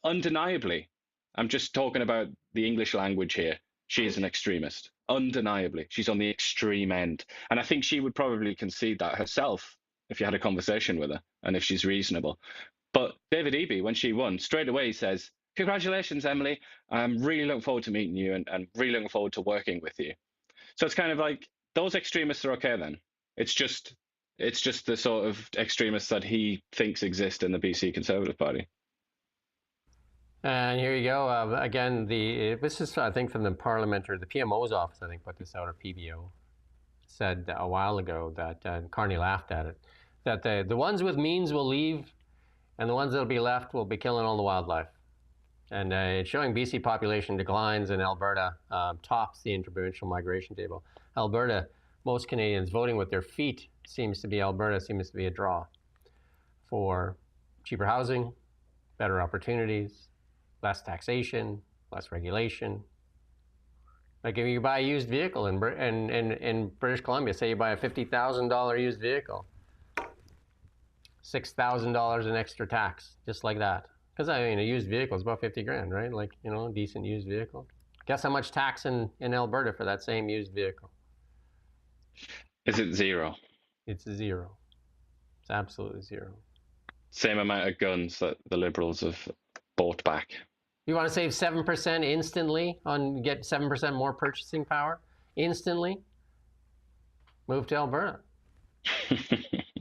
undeniably. I'm just talking about the English language here. She is an extremist, undeniably. She's on the extreme end. And I think she would probably concede that herself if you had a conversation with her and if she's reasonable. But David Eby, when she won, straight away he says, congratulations, Emily. I'm really looking forward to meeting you and really looking forward to working with you. So it's kind of like, those extremists are okay then. It's just the sort of extremists that he thinks exist in the BC Conservative Party. And here you go. Again, this is, I think, from the parliamentary, the PMO's office, I think, put this out, or PBO, said a while ago that, Carney laughed at it, that the ones with means will leave, and the ones that'll be left will be killing all the wildlife. And it's showing BC population declines, and Alberta tops the interprovincial migration table. Alberta, most Canadians voting with their feet, Alberta seems to be a draw for cheaper housing, better opportunities, less taxation, less regulation. Like if you buy a used vehicle in British Columbia, say you buy a $50,000 used vehicle, $6,000 in extra tax, just like that. Because I mean, a used vehicle is about 50 grand, right? Like, you know, a decent used vehicle. Guess how much tax in Alberta for that same used vehicle? Is it zero? It's zero. It's absolutely zero. Same amount of guns that the Liberals have bought back. You want to save 7% instantly on get 7% more purchasing power instantly? Move to Alberta.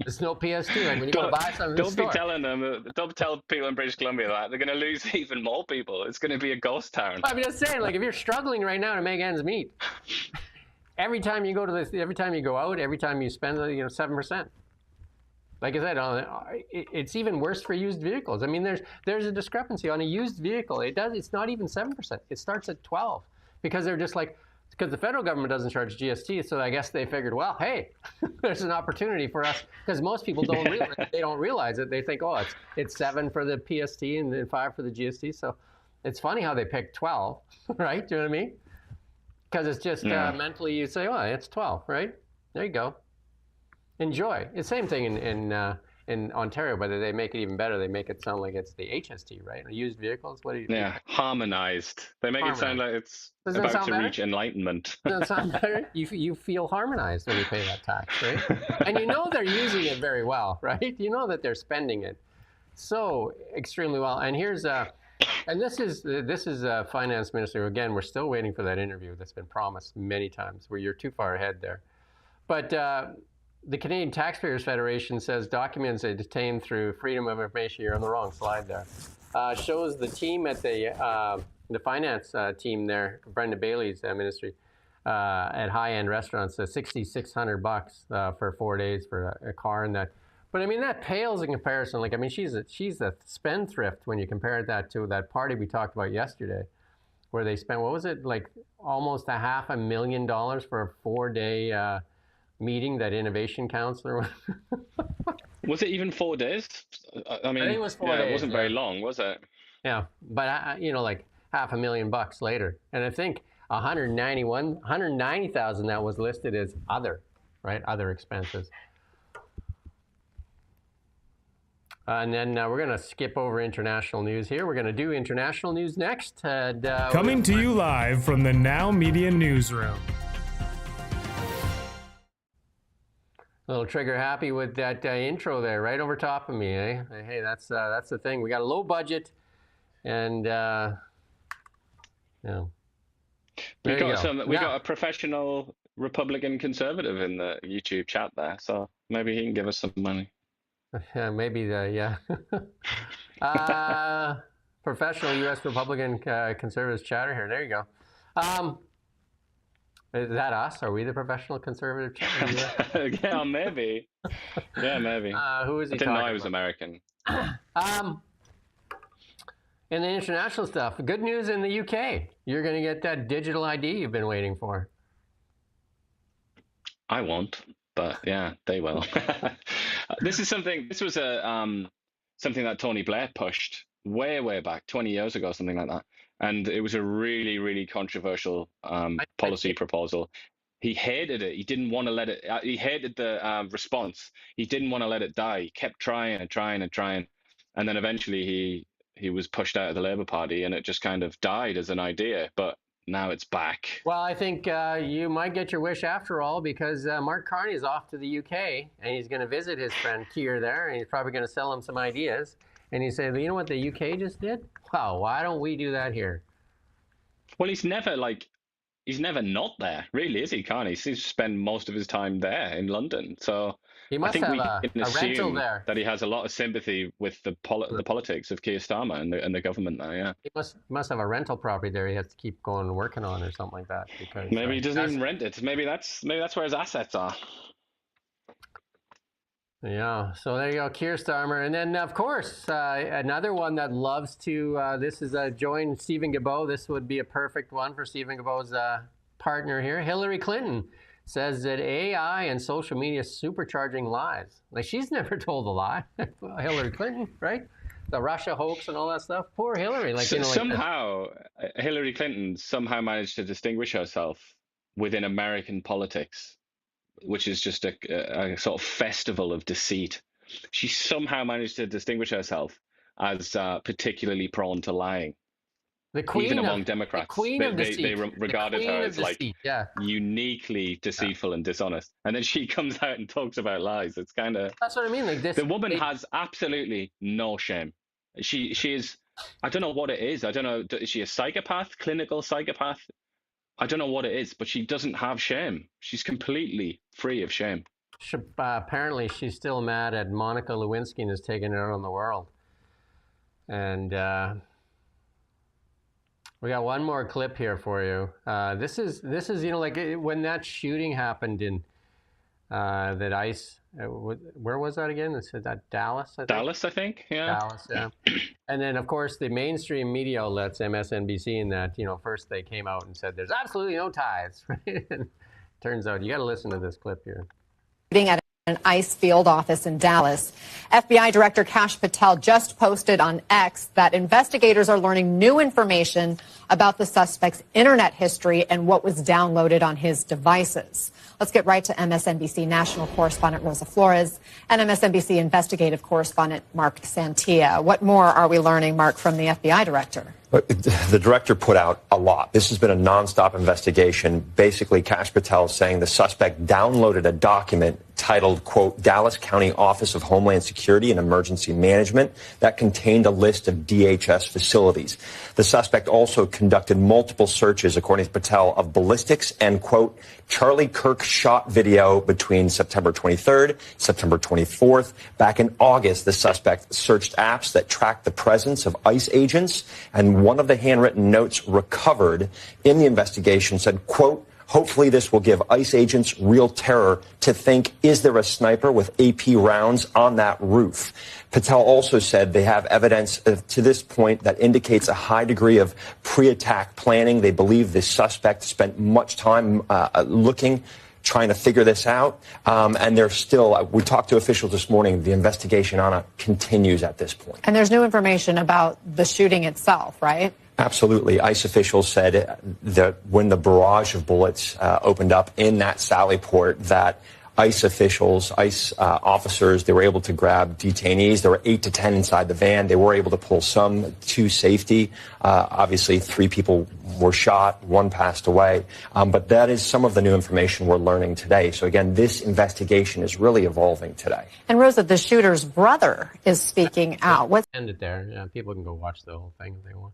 There's no PS2. Like when you go to buy something, don't be telling them. Don't tell people in British Columbia that they're going to lose even more people. It's going to be a ghost town. I'm just saying, like if you're struggling right now to make ends meet, every time you go to this, every time you go out, every time you spend, 7%. Like I said, it's even worse for used vehicles. I mean, there's a discrepancy on a used vehicle. It's not even 7%. It starts at 12 because they're just like, because the federal government doesn't charge GST, so I guess they figured, well, hey, there's an opportunity for us, because most people don't realize it. They think, oh, it's 7 for the PST and then 5 for the GST. So it's funny how they pick 12, right? Do you know what I mean? Because it's just mentally you say, oh, it's 12, right? There you go. Enjoy. It's the same thing in Ontario, but they make it even better. They make it sound like it's the HST, right? Used vehicles. What do you? Yeah, harmonized. They make it sound like it's about to reach enlightenment. Doesn't it sound better? You feel harmonized when you pay that tax, right? And you know they're using it very well, right? You know that they're spending it so extremely well. And here's and this is a finance minister. Again, we're still waiting for that interview that's been promised many times. Where you're too far ahead there, but. The Canadian Taxpayers Federation says documents obtained through Freedom of Information, you're on the wrong slide there, shows the team at the finance team there, Brenda Bailey's ministry, at high-end restaurants, $6,600 for 4 days for a car and that. But I mean, that pales in comparison. Like, I mean, she's a spendthrift when you compare that to that party we talked about yesterday, where they spent, what was it, like almost $500,000 for a 4-day meeting, that innovation counselor. Was it even 4 days? I mean, I think it was 4 days. It wasn't very long, was it? Yeah, but like $500,000 later, and I think 190,000 that was listed as other, right? Other expenses. And then we're going to skip over international news here. We're going to do international news next. Coming to you live from the Now Media Newsroom. A little trigger happy with that intro there, right over top of me, eh? Hey, that's the thing. We got a low budget, and We got a professional Republican conservative in the YouTube chat there, so maybe he can give us some money. Yeah, maybe professional U.S. Republican conservatives chatter here. There you go. Is that us? Are we the professional conservative chatter? Yeah, maybe. Yeah, maybe. Who is he? I didn't know I was American. In the international stuff, good news in the UK. You're going to get that digital ID you've been waiting for. I won't, but yeah, they will. This was something that Tony Blair pushed way back, 20 years ago, something like that. And it was a really controversial policy proposal. He hated it. He didn't want to let it. He hated the response. He didn't want to let it die. He kept trying, and then eventually he was pushed out of the Labour Party, and it just kind of died as an idea. But now it's back. Well, I think you might get your wish after all, because Mark Carney is off to the UK, and he's going to visit his friend Keir there, and he's probably going to sell him some ideas. And he said, you know what the UK just did? Wow, why don't we do that here? Well, he's never not there, really, is he, Carney? He seems to spend most of his time there in London. So he must I think have we can a rental assume there. that he has a lot of sympathy with the politics of Keir Starmer and the government there, yeah. He must have a rental property there he has to keep going and working on or something like that. Because maybe he doesn't even rent it. Maybe that's where his assets are. Yeah, so there you go, Keir Starmer. And then, of course, another one that loves to, this is join Stephen Guilbeault. This would be a perfect one for Stephen Guilbeault's partner here. Hillary Clinton says that AI and social media is supercharging lies. Like, she's never told a lie. Hillary Clinton, right? The Russia hoax and all that stuff. Poor Hillary. Somehow, Hillary Clinton somehow managed to distinguish herself within American politics, which is just a sort of festival of deceit. She somehow managed to distinguish herself as particularly prone to lying. The queen Even of, among the Democrats, queen of deceit. they regarded the her queen as of like deceit. Yeah, uniquely deceitful and dishonest. And then she comes out and talks about lies. It's kind of, that's what I mean. Like this, the woman has absolutely no shame. She is, I don't know what it is. I don't know. Is she a psychopath, clinical psychopath? I don't know what it is, but she doesn't have shame. She's completely free of shame. apparently she's still mad at Monica Lewinsky and has taken it out on the world. And we got one more clip here for you. This is like when that shooting happened in that ICE. Where was that again? Is that Dallas? I think? Dallas, I think. Yeah. Dallas, yeah. And then, of course, the mainstream media outlets, MSNBC, and that, first they came out and said there's absolutely no ties. Right? And turns out you got to listen to this clip here. At an ICE field office in Dallas, FBI Director Kash Patel just posted on X that investigators are learning new information about the suspect's internet history and what was downloaded on his devices. Let's get right to MSNBC national correspondent Rosa Flores and MSNBC investigative correspondent Mark Santia. What more are we learning, Mark, from the FBI director? The director put out a lot. This has been a nonstop investigation. Basically, Kash Patel is saying the suspect downloaded a document titled, quote, Dallas County Office of Homeland Security and Emergency Management that contained a list of DHS facilities. The suspect also conducted multiple searches, according to Patel, of ballistics and, quote, Charlie Kirk shot video between September 23rd, September 24th. Back in August, the suspect searched apps that tracked the presence of ICE agents, and one of the handwritten notes recovered in the investigation said, quote, hopefully this will give ICE agents real terror to think, is there a sniper with AP rounds on that roof? Patel also said they have evidence to this point that indicates a high degree of pre-attack planning. They believe the suspect spent much time trying to figure this out. And there's still, we talked to officials this morning, the investigation on it continues at this point. And there's new information about the shooting itself, right? Absolutely. ICE officials said that when the barrage of bullets opened up in that Sally Port, that ICE officials, ICE officers, they were able to grab detainees. There were 8 to 10 inside the van. They were able to pull some to safety. Obviously, 3 people were shot, 1 passed away. But that is some of the new information we're learning today. So again, this investigation is really evolving today. And Rosa, the shooter's brother is speaking out. What's End it there. Yeah, people can go watch the whole thing if they want.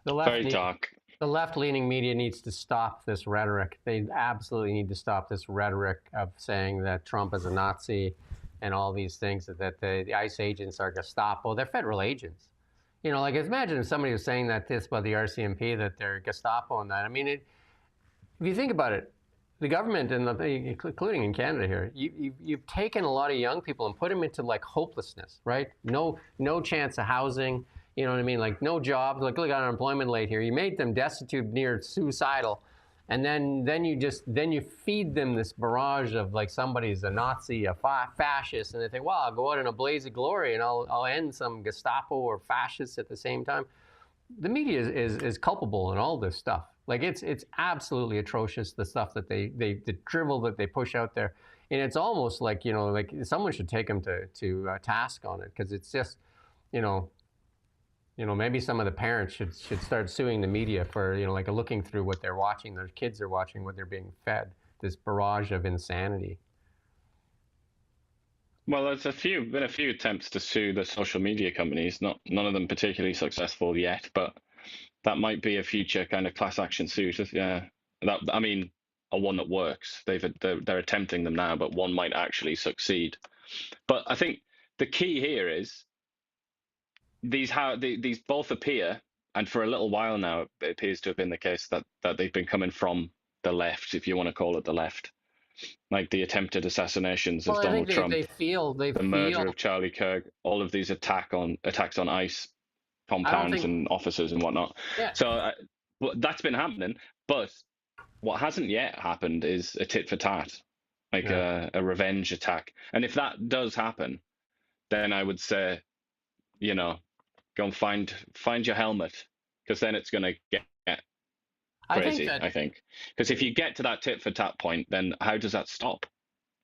The left Very dark. The left-leaning media needs to stop this rhetoric. They absolutely need to stop this rhetoric of saying that Trump is a Nazi and all these things, that the ICE agents are Gestapo. They're federal agents. Like imagine if somebody was saying this about the RCMP, that they're Gestapo and that. I mean, if you think about it, the government, including in Canada here, you've taken a lot of young people and put them into like hopelessness, right? No chance of housing. You know what I mean? Like no jobs. Like look at unemployment rate here. You made them destitute, near suicidal, and then you feed them this barrage of like somebody's a Nazi, a fascist, and they think, well, I'll go out in a blaze of glory and I'll end some Gestapo or fascists at the same time. The media is culpable in all this stuff. Like it's absolutely atrocious, the stuff that the drivel that they push out there, and it's almost like like someone should take them to task on it, because it's just maybe some of the parents should start suing the media for, like looking through what they're watching, their kids are watching, what they're being fed, this barrage of insanity. Well, there's been a few attempts to sue the social media companies, none of them particularly successful yet, but that might be a future kind of class action suit. Yeah, a one that works. They're attempting them now, but one might actually succeed. But I think the key here is these both appear, and for a little while now, it appears to have been the case that they've been coming from the left, if you want to call it the left, like the attempted assassinations of Donald Trump, the murder of Charlie Kirk, all of these attacks on ICE compounds and officers and whatnot. Yeah. So that's been happening, but what hasn't yet happened is a tit for tat, like a revenge attack. And if that does happen, then I would say, go and find your helmet, because then it's going to get crazy, I think. Because if you get to that tit for tat point, then how does that stop?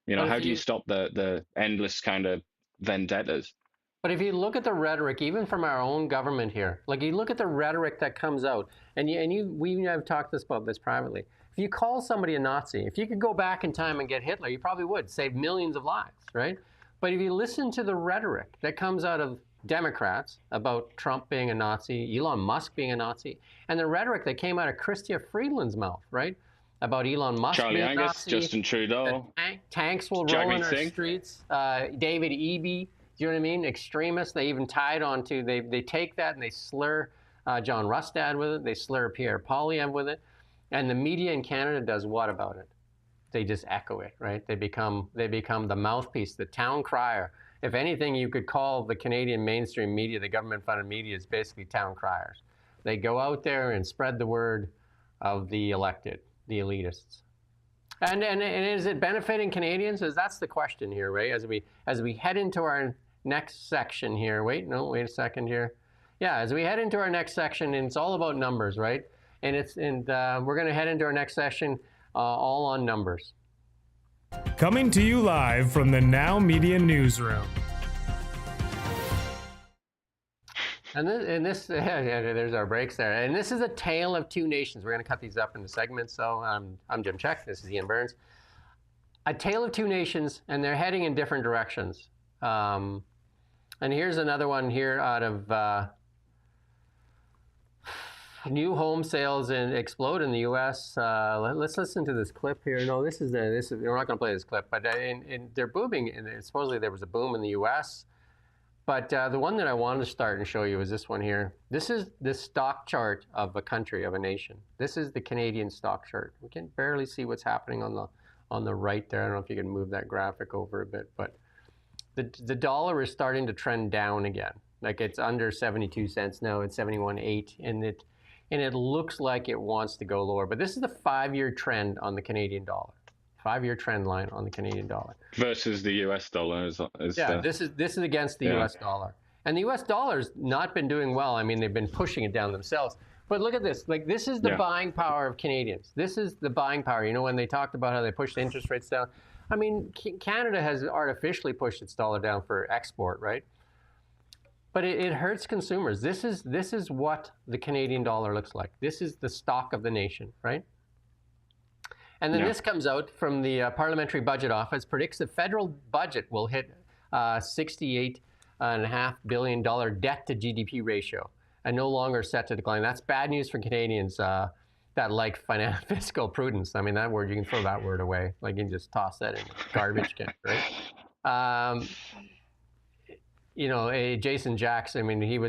How do you stop the endless kind of vendettas? But if you look at the rhetoric, even from our own government here, like you look at the rhetoric that comes out, and we have talked about this privately. If you call somebody a Nazi, if you could go back in time and get Hitler, you probably would save millions of lives, right? But if you listen to the rhetoric that comes out of Democrats about Trump being a Nazi, Elon Musk being a Nazi, and the rhetoric that came out of Chrystia Freeland's mouth, right? About Elon Musk Charlie being Angus, a Nazi, Justin Trudeau, tanks will roll Jagmeet in our Singh. streets. David Eby, do you know what I mean? Extremists. They even tied onto. They take that and they slur John Rustad with it. They slur Pierre Poilievre with it, and the media in Canada does what about it? They just echo it, right? They become the mouthpiece, the town crier. If anything, you could call the Canadian mainstream media, the government-funded media, is basically town criers. They go out there and spread the word of the elected, the elitists. And is it benefiting Canadians? That's the question here, right? As we head into our next section here. Wait a second here. Yeah, as we head into our next section, and it's all about numbers, right? And we're going to head into our next session all on numbers. Coming to you live from the Now Media Newsroom. And this there's our breaks there. And this is a tale of two nations. We're going to cut these up into segments. So I'm Jim Check. This is Ian Burns. A tale of two nations, and they're heading in different directions. And here's another one here out of new home sales explode in the U.S. Let's listen to this clip here. No, this is we're not going to play this clip, but they're booming. And supposedly there was a boom in the U.S. But the one that I wanted to start and show you is this one here. This is the stock chart of a country, of a nation. This is the Canadian stock chart. We can barely see what's happening on the right there. I don't know if you can move that graphic over a bit, but the dollar is starting to trend down again. Like it's under 72 cents now. It's 71.8, and it looks like it wants to go lower. But this is the 5-year trend on the Canadian dollar. 5-year trend line on the Canadian dollar versus the US dollar this is against the US dollar. And the US dollar's not been doing well. I mean, they've been pushing it down themselves. But look at this. Like, this is the buying power of Canadians. This is the buying power. You know, when they talked about how they pushed the interest rates down, I mean, Canada has artificially pushed its dollar down for export, right? But it hurts consumers. This is what the Canadian dollar looks like. This is the stock of the nation, right? And then this comes out from the Parliamentary Budget Office, predicts the federal budget will hit $68.5 billion debt to GDP ratio and no longer set to decline. That's bad news for Canadians that like fiscal prudence. I mean, that word, you can throw that word away. Like, you can just toss that in the garbage can, right? You know, Jason Jackson, I mean, he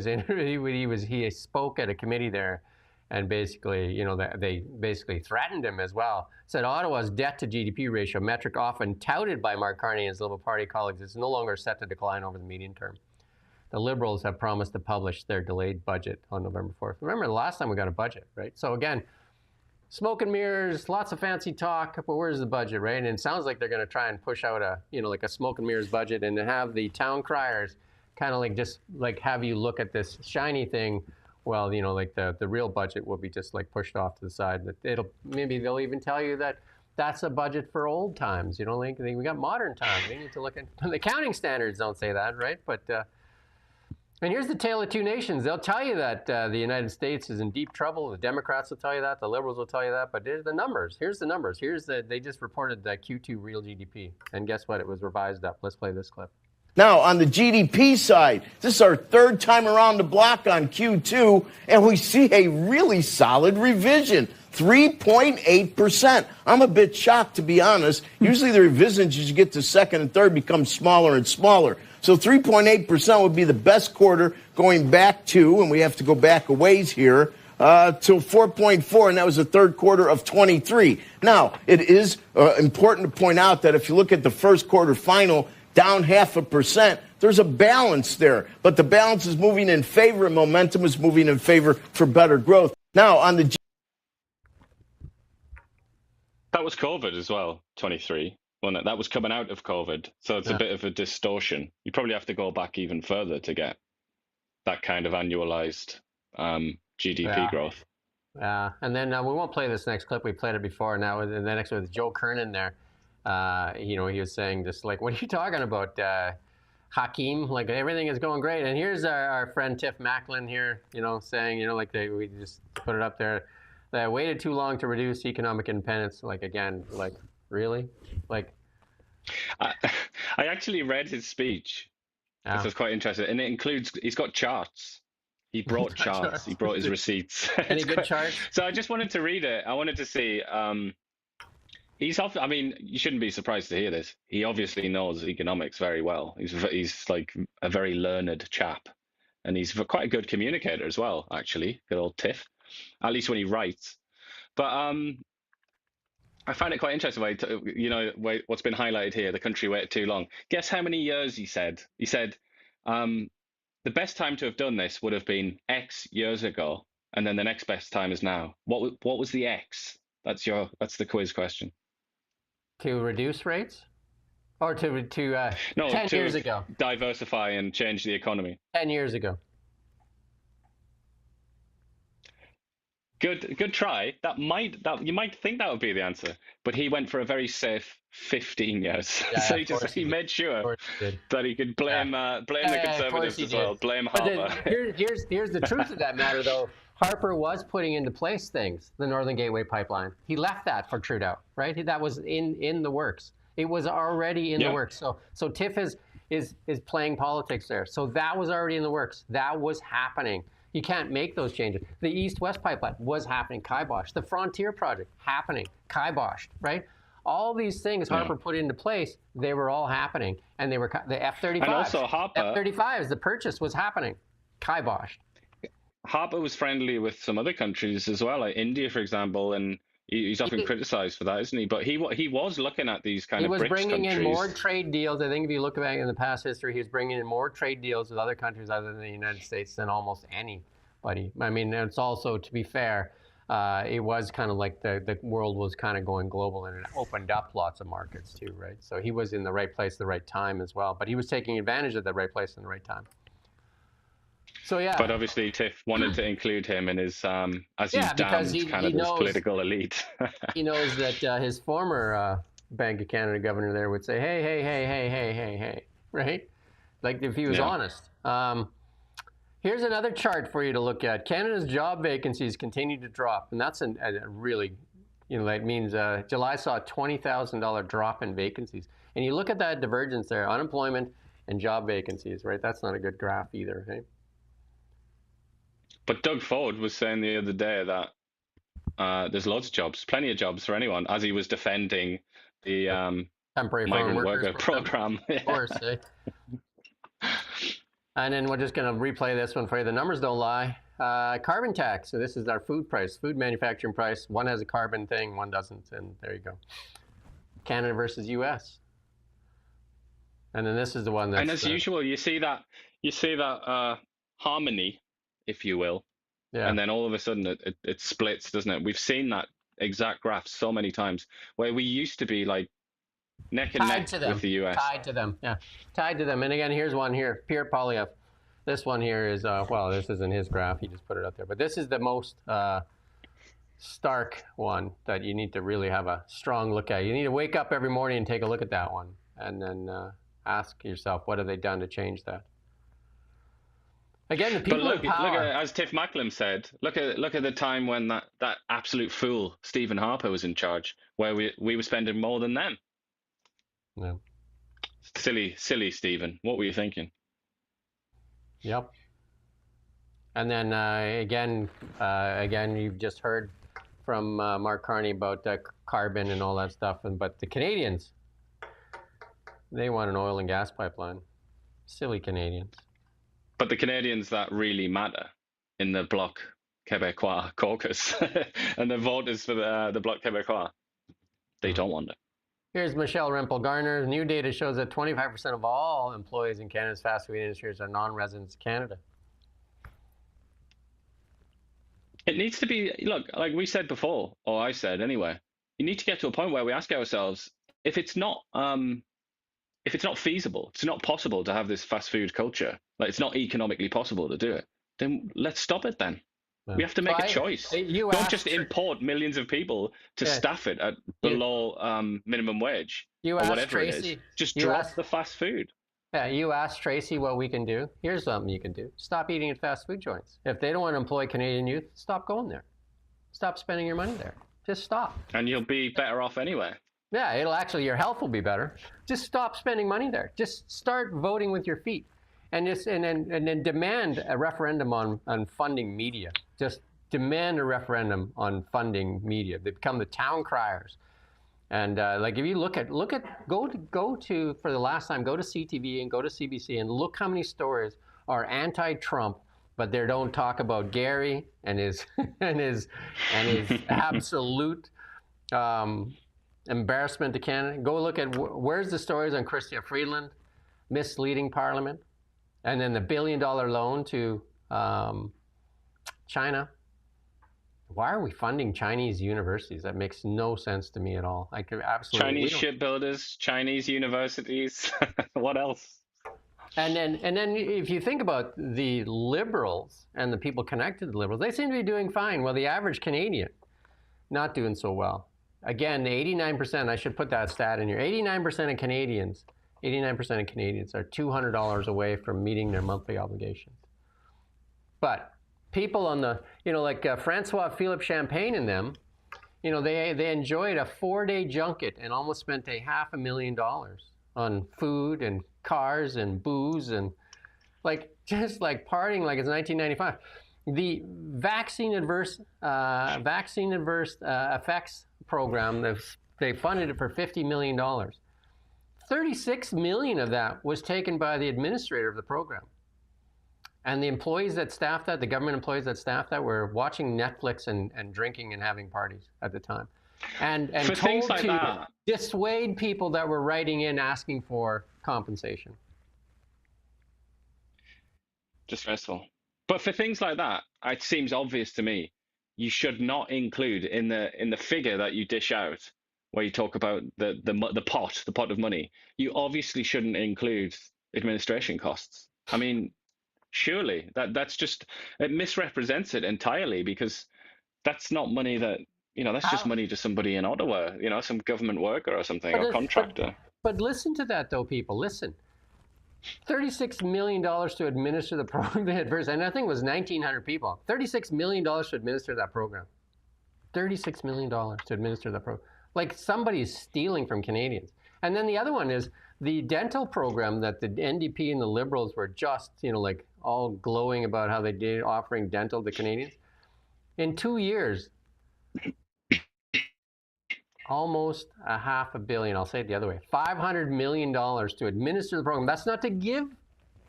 spoke at a committee there. And basically, you know, they basically threatened him as well. Said Ottawa's debt to GDP ratio, metric often touted by Mark Carney and his Liberal Party colleagues, is no longer set to decline over the medium term. The Liberals have promised to publish their delayed budget on November 4th. Remember, the last time we got a budget, right? So again, smoke and mirrors, lots of fancy talk, but where's the budget, right? And it sounds like they're going to try and push out like a smoke and mirrors budget and have the town criers kind of like just like have you look at this shiny thing. Well, you know, like the real budget will be just like pushed off to the side. That maybe they'll even tell you that that's a budget for old times. You know, like we got modern times. We need to look at the accounting standards. Don't say that, right? But and here's the tale of two nations. They'll tell you that the United States is in deep trouble. The Democrats will tell you that. The Liberals will tell you that. But here's the numbers. Here's the numbers. They just reported the Q2 real GDP, and guess what? It was revised up. Let's play this clip. Now, on the GDP side, this is our third time around the block on Q2, and we see a really solid revision, 3.8%. I'm a bit shocked, to be honest. Usually the revisions as you get to second and third become smaller and smaller. So 3.8% would be the best quarter going back to, and we have to go back a ways here, to 4.4, and that was the third quarter of 23. Now, it is important to point out that if you look at the first quarter final, down 0.5%. There's a balance there, but the balance is moving in favor and momentum is moving in favor for better growth. Now, on the... That was COVID as well, 23. Well, that was coming out of COVID, so it's a bit of a distortion. You probably have to go back even further to get that kind of annualized GDP growth. Yeah, and then we won't play this next clip. We played it before. Now, and then next with Joe Kernan there. You know, he was saying just like, what are you talking about? Hakeem, like everything is going great. And here's our friend Tiff Macklin here, saying, like we just put it up there. They waited too long to reduce economic independence. Like, again, like, really? Like, I actually read his speech. This was quite interesting. And it includes, he's got charts. He brought charts. He brought his receipts. Any good charts? So I just wanted to read it. I wanted to see. He's I mean, you shouldn't be surprised to hear this. He obviously knows economics very well. He's like a very learned chap, and he's quite a good communicator as well. Actually, good old Tiff, at least when he writes. But I find it quite interesting. What's been highlighted here. The country waited too long. Guess how many years he said? He said the best time to have done this would have been X years ago, and then the next best time is now. What was the X? That's the quiz question. To reduce rates, or to 10 years ago? Diversify and change the economy. 10 years ago. Good try. You might think that would be the answer, but he went for a very safe 15 years. Yeah, so he made sure that he could blame the Conservatives as well. Blame Harper. Here's the truth of that matter, though. Harper was putting into place things, the Northern Gateway Pipeline. He left that for Trudeau, right? That was in the works. It was already in the works. So Tiff is playing politics there. So that was already in the works. That was happening. You can't make those changes. The East-West Pipeline was happening, kiboshed. The Frontier Project, happening, kiboshed, right? All these things Harper put into place, they were all happening. And they were the F-35. And also Harper. F-35s, the purchase was happening, kiboshed. Harper was friendly with some other countries as well, like India, for example, and he's often criticized for that, isn't he? But he was looking at these kind of BRICS countries. He was bringing in more trade deals. I think if you look back in the past history, he was bringing in more trade deals with other countries other than the United States than almost anybody. I mean, it's also, to be fair, it was kind of like the world was kind of going global, and it opened up lots of markets too, right? So he was in the right place at the right time as well. But he was taking advantage of the right place and the right time. So yeah. But obviously Tiff wanted to include him in his as he's damned Canada's political elite. He knows that his former Bank of Canada governor there would say, hey, right? Like if he was honest. Here's another chart for you to look at. Canada's job vacancies continue to drop, and that's a really, that means July saw a $20,000 drop in vacancies. And you look at that divergence there, unemployment and job vacancies, right? That's not a good graph either, right? But Doug Ford was saying the other day that there's loads of jobs, plenty of jobs for anyone, as he was defending the temporary migrant worker program. Of course, eh? And then we're just going to replay this one for you. The numbers don't lie. Carbon tax. So this is our food price, food manufacturing price. One has a carbon thing, one doesn't, and there you go. Canada versus U.S. And then this is the one that's... And as usual, you see that harmony, if you will, and then all of a sudden it splits, doesn't it? We've seen that exact graph so many times, where we used to be like neck and neck with the US. Tied to them, tied to them. And again, here's one here, Pierre Poilievre. This one here is, well, this isn't his graph, he just put it up there, but this is the most stark one that you need to really have a strong look at. You need to wake up every morning and take a look at that one, and then ask yourself, what have they done to change that? Again, the people look in power. Look at, as Tiff Macklem said, look at the time when that absolute fool Stephen Harper was in charge, where we were spending more than them. Yeah. Silly Stephen. What were you thinking? Yep. And then again, you've just heard from Mark Carney about carbon and all that stuff. But the Canadians, they want an oil and gas pipeline. Silly Canadians. But the Canadians that really matter in the Bloc Québécois caucus and the voters for the Bloc Québécois, they don't want it. Here's Michelle Rempel-Garner. New data shows that 25% of all employees in Canada's fast food industries are non-residents of Canada. It needs to be, look, like we said before, or I said anyway, you need to get to a point where we ask ourselves, if it's not feasible, it's not possible to have this fast food culture, like it's not economically possible to do it, then let's stop it then. Yeah. We have to make a choice. Don't just import millions of people to staff it at below minimum wage or whatever it is. Just drop the fast food. Yeah, you asked Tracy what we can do. Here's something you can do. Stop eating at fast food joints. If they don't want to employ Canadian youth, stop going there. Stop spending your money there. Just stop. And you'll be better off anyway. Yeah, it'll actually, your health will be better. Just stop spending money there. Just start voting with your feet. And then demand a referendum on funding media. Just demand a referendum on funding media. They become the town criers. And like if you go to for the last time, go to CTV and go to CBC and look how many stories are anti-Trump, but they don't talk about Gary and his and his absolute embarrassment to Canada. Go look at where's the stories on Chrystia Freeland misleading Parliament, and then the $1 billion loan to China. Why are we funding Chinese universities? That makes no sense to me at all. I could absolutely Chinese shipbuilders, Chinese universities. What else? And then if you think about the Liberals and the people connected to the Liberals, they seem to be doing fine. Well, the average Canadian, not doing so well. Again, the 89%, I should put that stat in here, 89% of Canadians are $200 away from meeting their monthly obligations. But people on the, like Francois Philippe Champagne and them, they enjoyed a 4-day junket and almost spent $500,000 on food and cars and booze and just partying like it's 1995. The vaccine adverse effects program, they funded it for $50 million. 36 million of that was taken by the administrator of the program. And the employees that staffed that, the government employees that staffed that, were watching Netflix and drinking and having parties at the time. And for told like to that, dissuade people that were writing in asking for compensation. Distressful. But for things like that, it seems obvious to me, you should not include in the figure that you dish out, where you talk about the pot of money. You obviously shouldn't include administration costs. I mean, surely that's just, it misrepresents it entirely, because that's not money that, that's just money to somebody in Ottawa, some government worker or something, or contractor. But listen to that though, people, listen. $36 million to administer the program, and I think it was 1,900 people. $36 million to administer that program. $36 million to administer that program. Like somebody's stealing from Canadians. And then the other one is the dental program that the NDP and the Liberals were just, all glowing about how they did offering dental to Canadians. In 2 years, almost $500 million, I'll say it the other way, $500 million to administer the program. That's not to give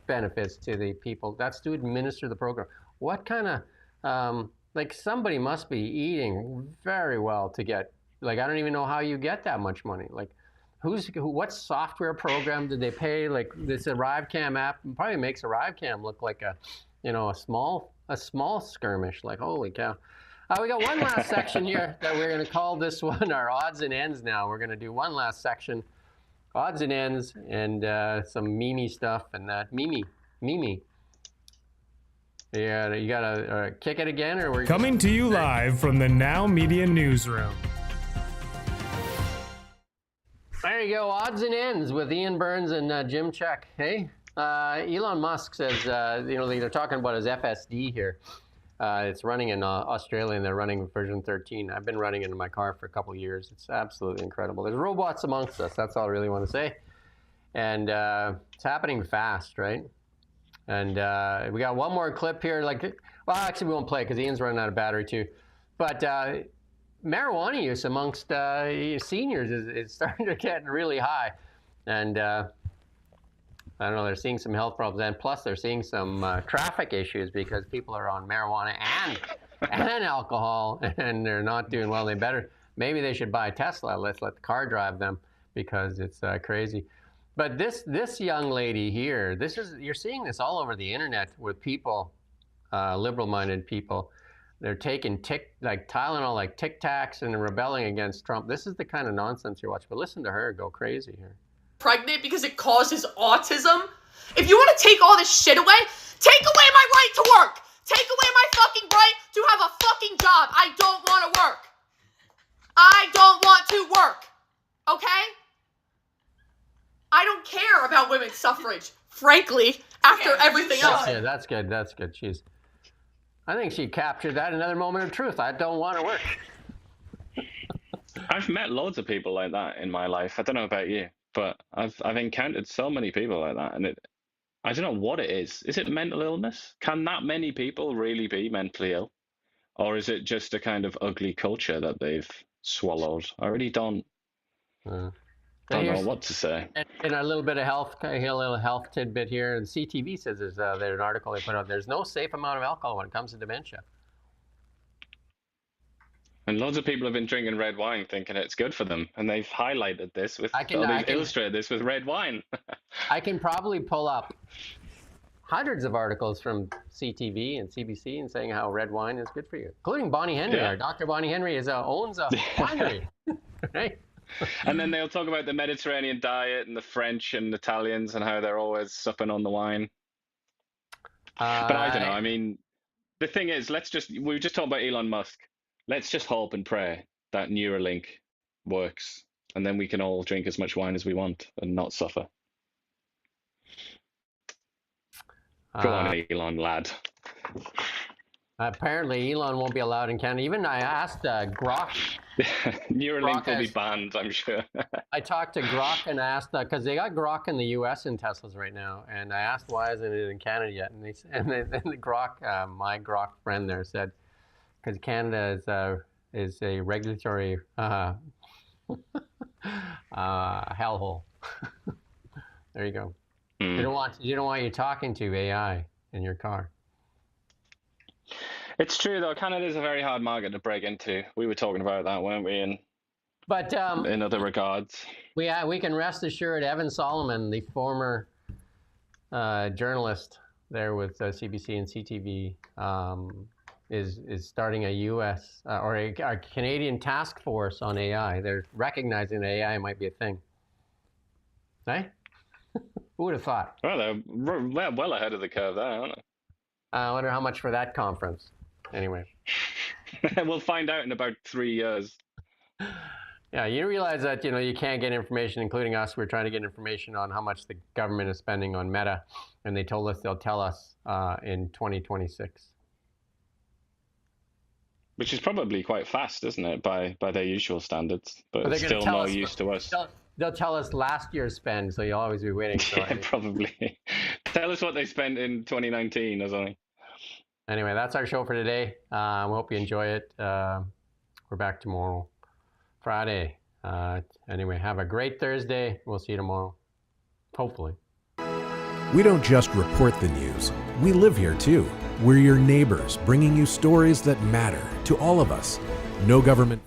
benefits to the people, that's to administer the program. What kind of, somebody must be eating very well to get, I don't even know how you get that much money. What software program did they pay? This ArriveCam app probably makes ArriveCam look like a small skirmish. Holy cow! We got one last section here that we're going to call this one our odds and ends. Now we're going to do one last section, odds and ends, and some Mimi stuff and that. Mimi. Yeah, you gotta kick it again, or we're coming to you live from the Now Media newsroom. There you go, odds and ends with Ian Burns and Jim Check. Hey, Elon Musk says, they're talking about his FSD here. It's running in Australia, and they're running version 13. I've been running it in my car for a couple of years. It's absolutely incredible. There's robots amongst us. That's all I really want to say. And it's happening fast, right? And we got one more clip here. Actually, we won't play it because Ian's running out of battery too. But marijuana use amongst seniors is starting to get really high. And I don't know, they're seeing some health problems, and plus they're seeing some traffic issues because people are on marijuana and alcohol, and they're not doing well. Maybe they should buy a Tesla. Let's let the car drive them, because it's crazy. But this young lady here, you're seeing this all over the internet with people, liberal-minded people. They're taking Tylenol, like Tic Tacs, and rebelling against Trump. This is the kind of nonsense you watch. But listen to her go crazy here. Pregnant because it causes autism? If you want to take all this shit away, take away my right to work! Take away my fucking right to have a fucking job! I don't want to work! I don't want to work! Okay? I don't care about women's suffrage, frankly, after everything else. Yeah, that's good. That's good. I think she captured that, another moment of truth. I don't want to work. I've met loads of people like that in my life. I don't know about you, but I've encountered so many people like that, and I don't know what it is. Is it mental illness? Can that many people really be mentally ill? Or is it just a kind of ugly culture that they've swallowed? I really don't know what to say. And a little bit of health, a little health tidbit here. And CTV says there's an article they put out. There's no safe amount of alcohol when it comes to dementia. And loads of people have been drinking red wine thinking it's good for them. And they've highlighted this with, they've illustrated this with red wine. I can probably pull up hundreds of articles from CTV and CBC and saying how red wine is good for you, including Bonnie Henry. Yeah. Our Dr. Bonnie Henry owns a winery, right? And then they'll talk about the Mediterranean diet and the French and Italians and how they're always supping on the wine. But I don't know. I mean, the thing is, we were just talking about Elon Musk. Let's just hope and pray that Neuralink works, and then we can all drink as much wine as we want and not suffer. Go on, Elon, lad. Apparently, Elon won't be allowed in Canada. Even I asked Grok. Neuralink will be banned, I'm sure. I talked to Grok and asked, because they got Grok in the U.S. in Teslas right now, and I asked why isn't it in Canada yet, and then the Grok, my Grok friend there said, because Canada is a regulatory hellhole. There you go. You don't want you talking to AI in your car. It's true though. Canada is a very hard market to break into. We were talking about that, weren't we? In other regards, we can rest assured. Evan Solomon, the former journalist there with CBC and CTV, is starting a U.S. Or a Canadian task force on AI. They're recognizing that AI might be a thing. Right? Who would have thought? Well, they're well ahead of the curve there, aren't they? I wonder how much for that conference. Anyway. We'll find out in about 3 years. Yeah, you realize that, you can't get information, including us. We're trying to get information on how much the government is spending on Meta, and they told us they'll tell us in 2026. Which is probably quite fast, isn't it, by their usual standards? But it's still no use to us. They'll tell us last year's spend, so you'll always be waiting. So yeah, probably. Tell us what they spent in 2019 or something. Anyway, that's our show for today. We hope you enjoy it. We're back tomorrow, Friday. Anyway, have a great Thursday. We'll see you tomorrow, hopefully. We don't just report the news. We live here too. We're your neighbors, bringing you stories that matter to all of us. No government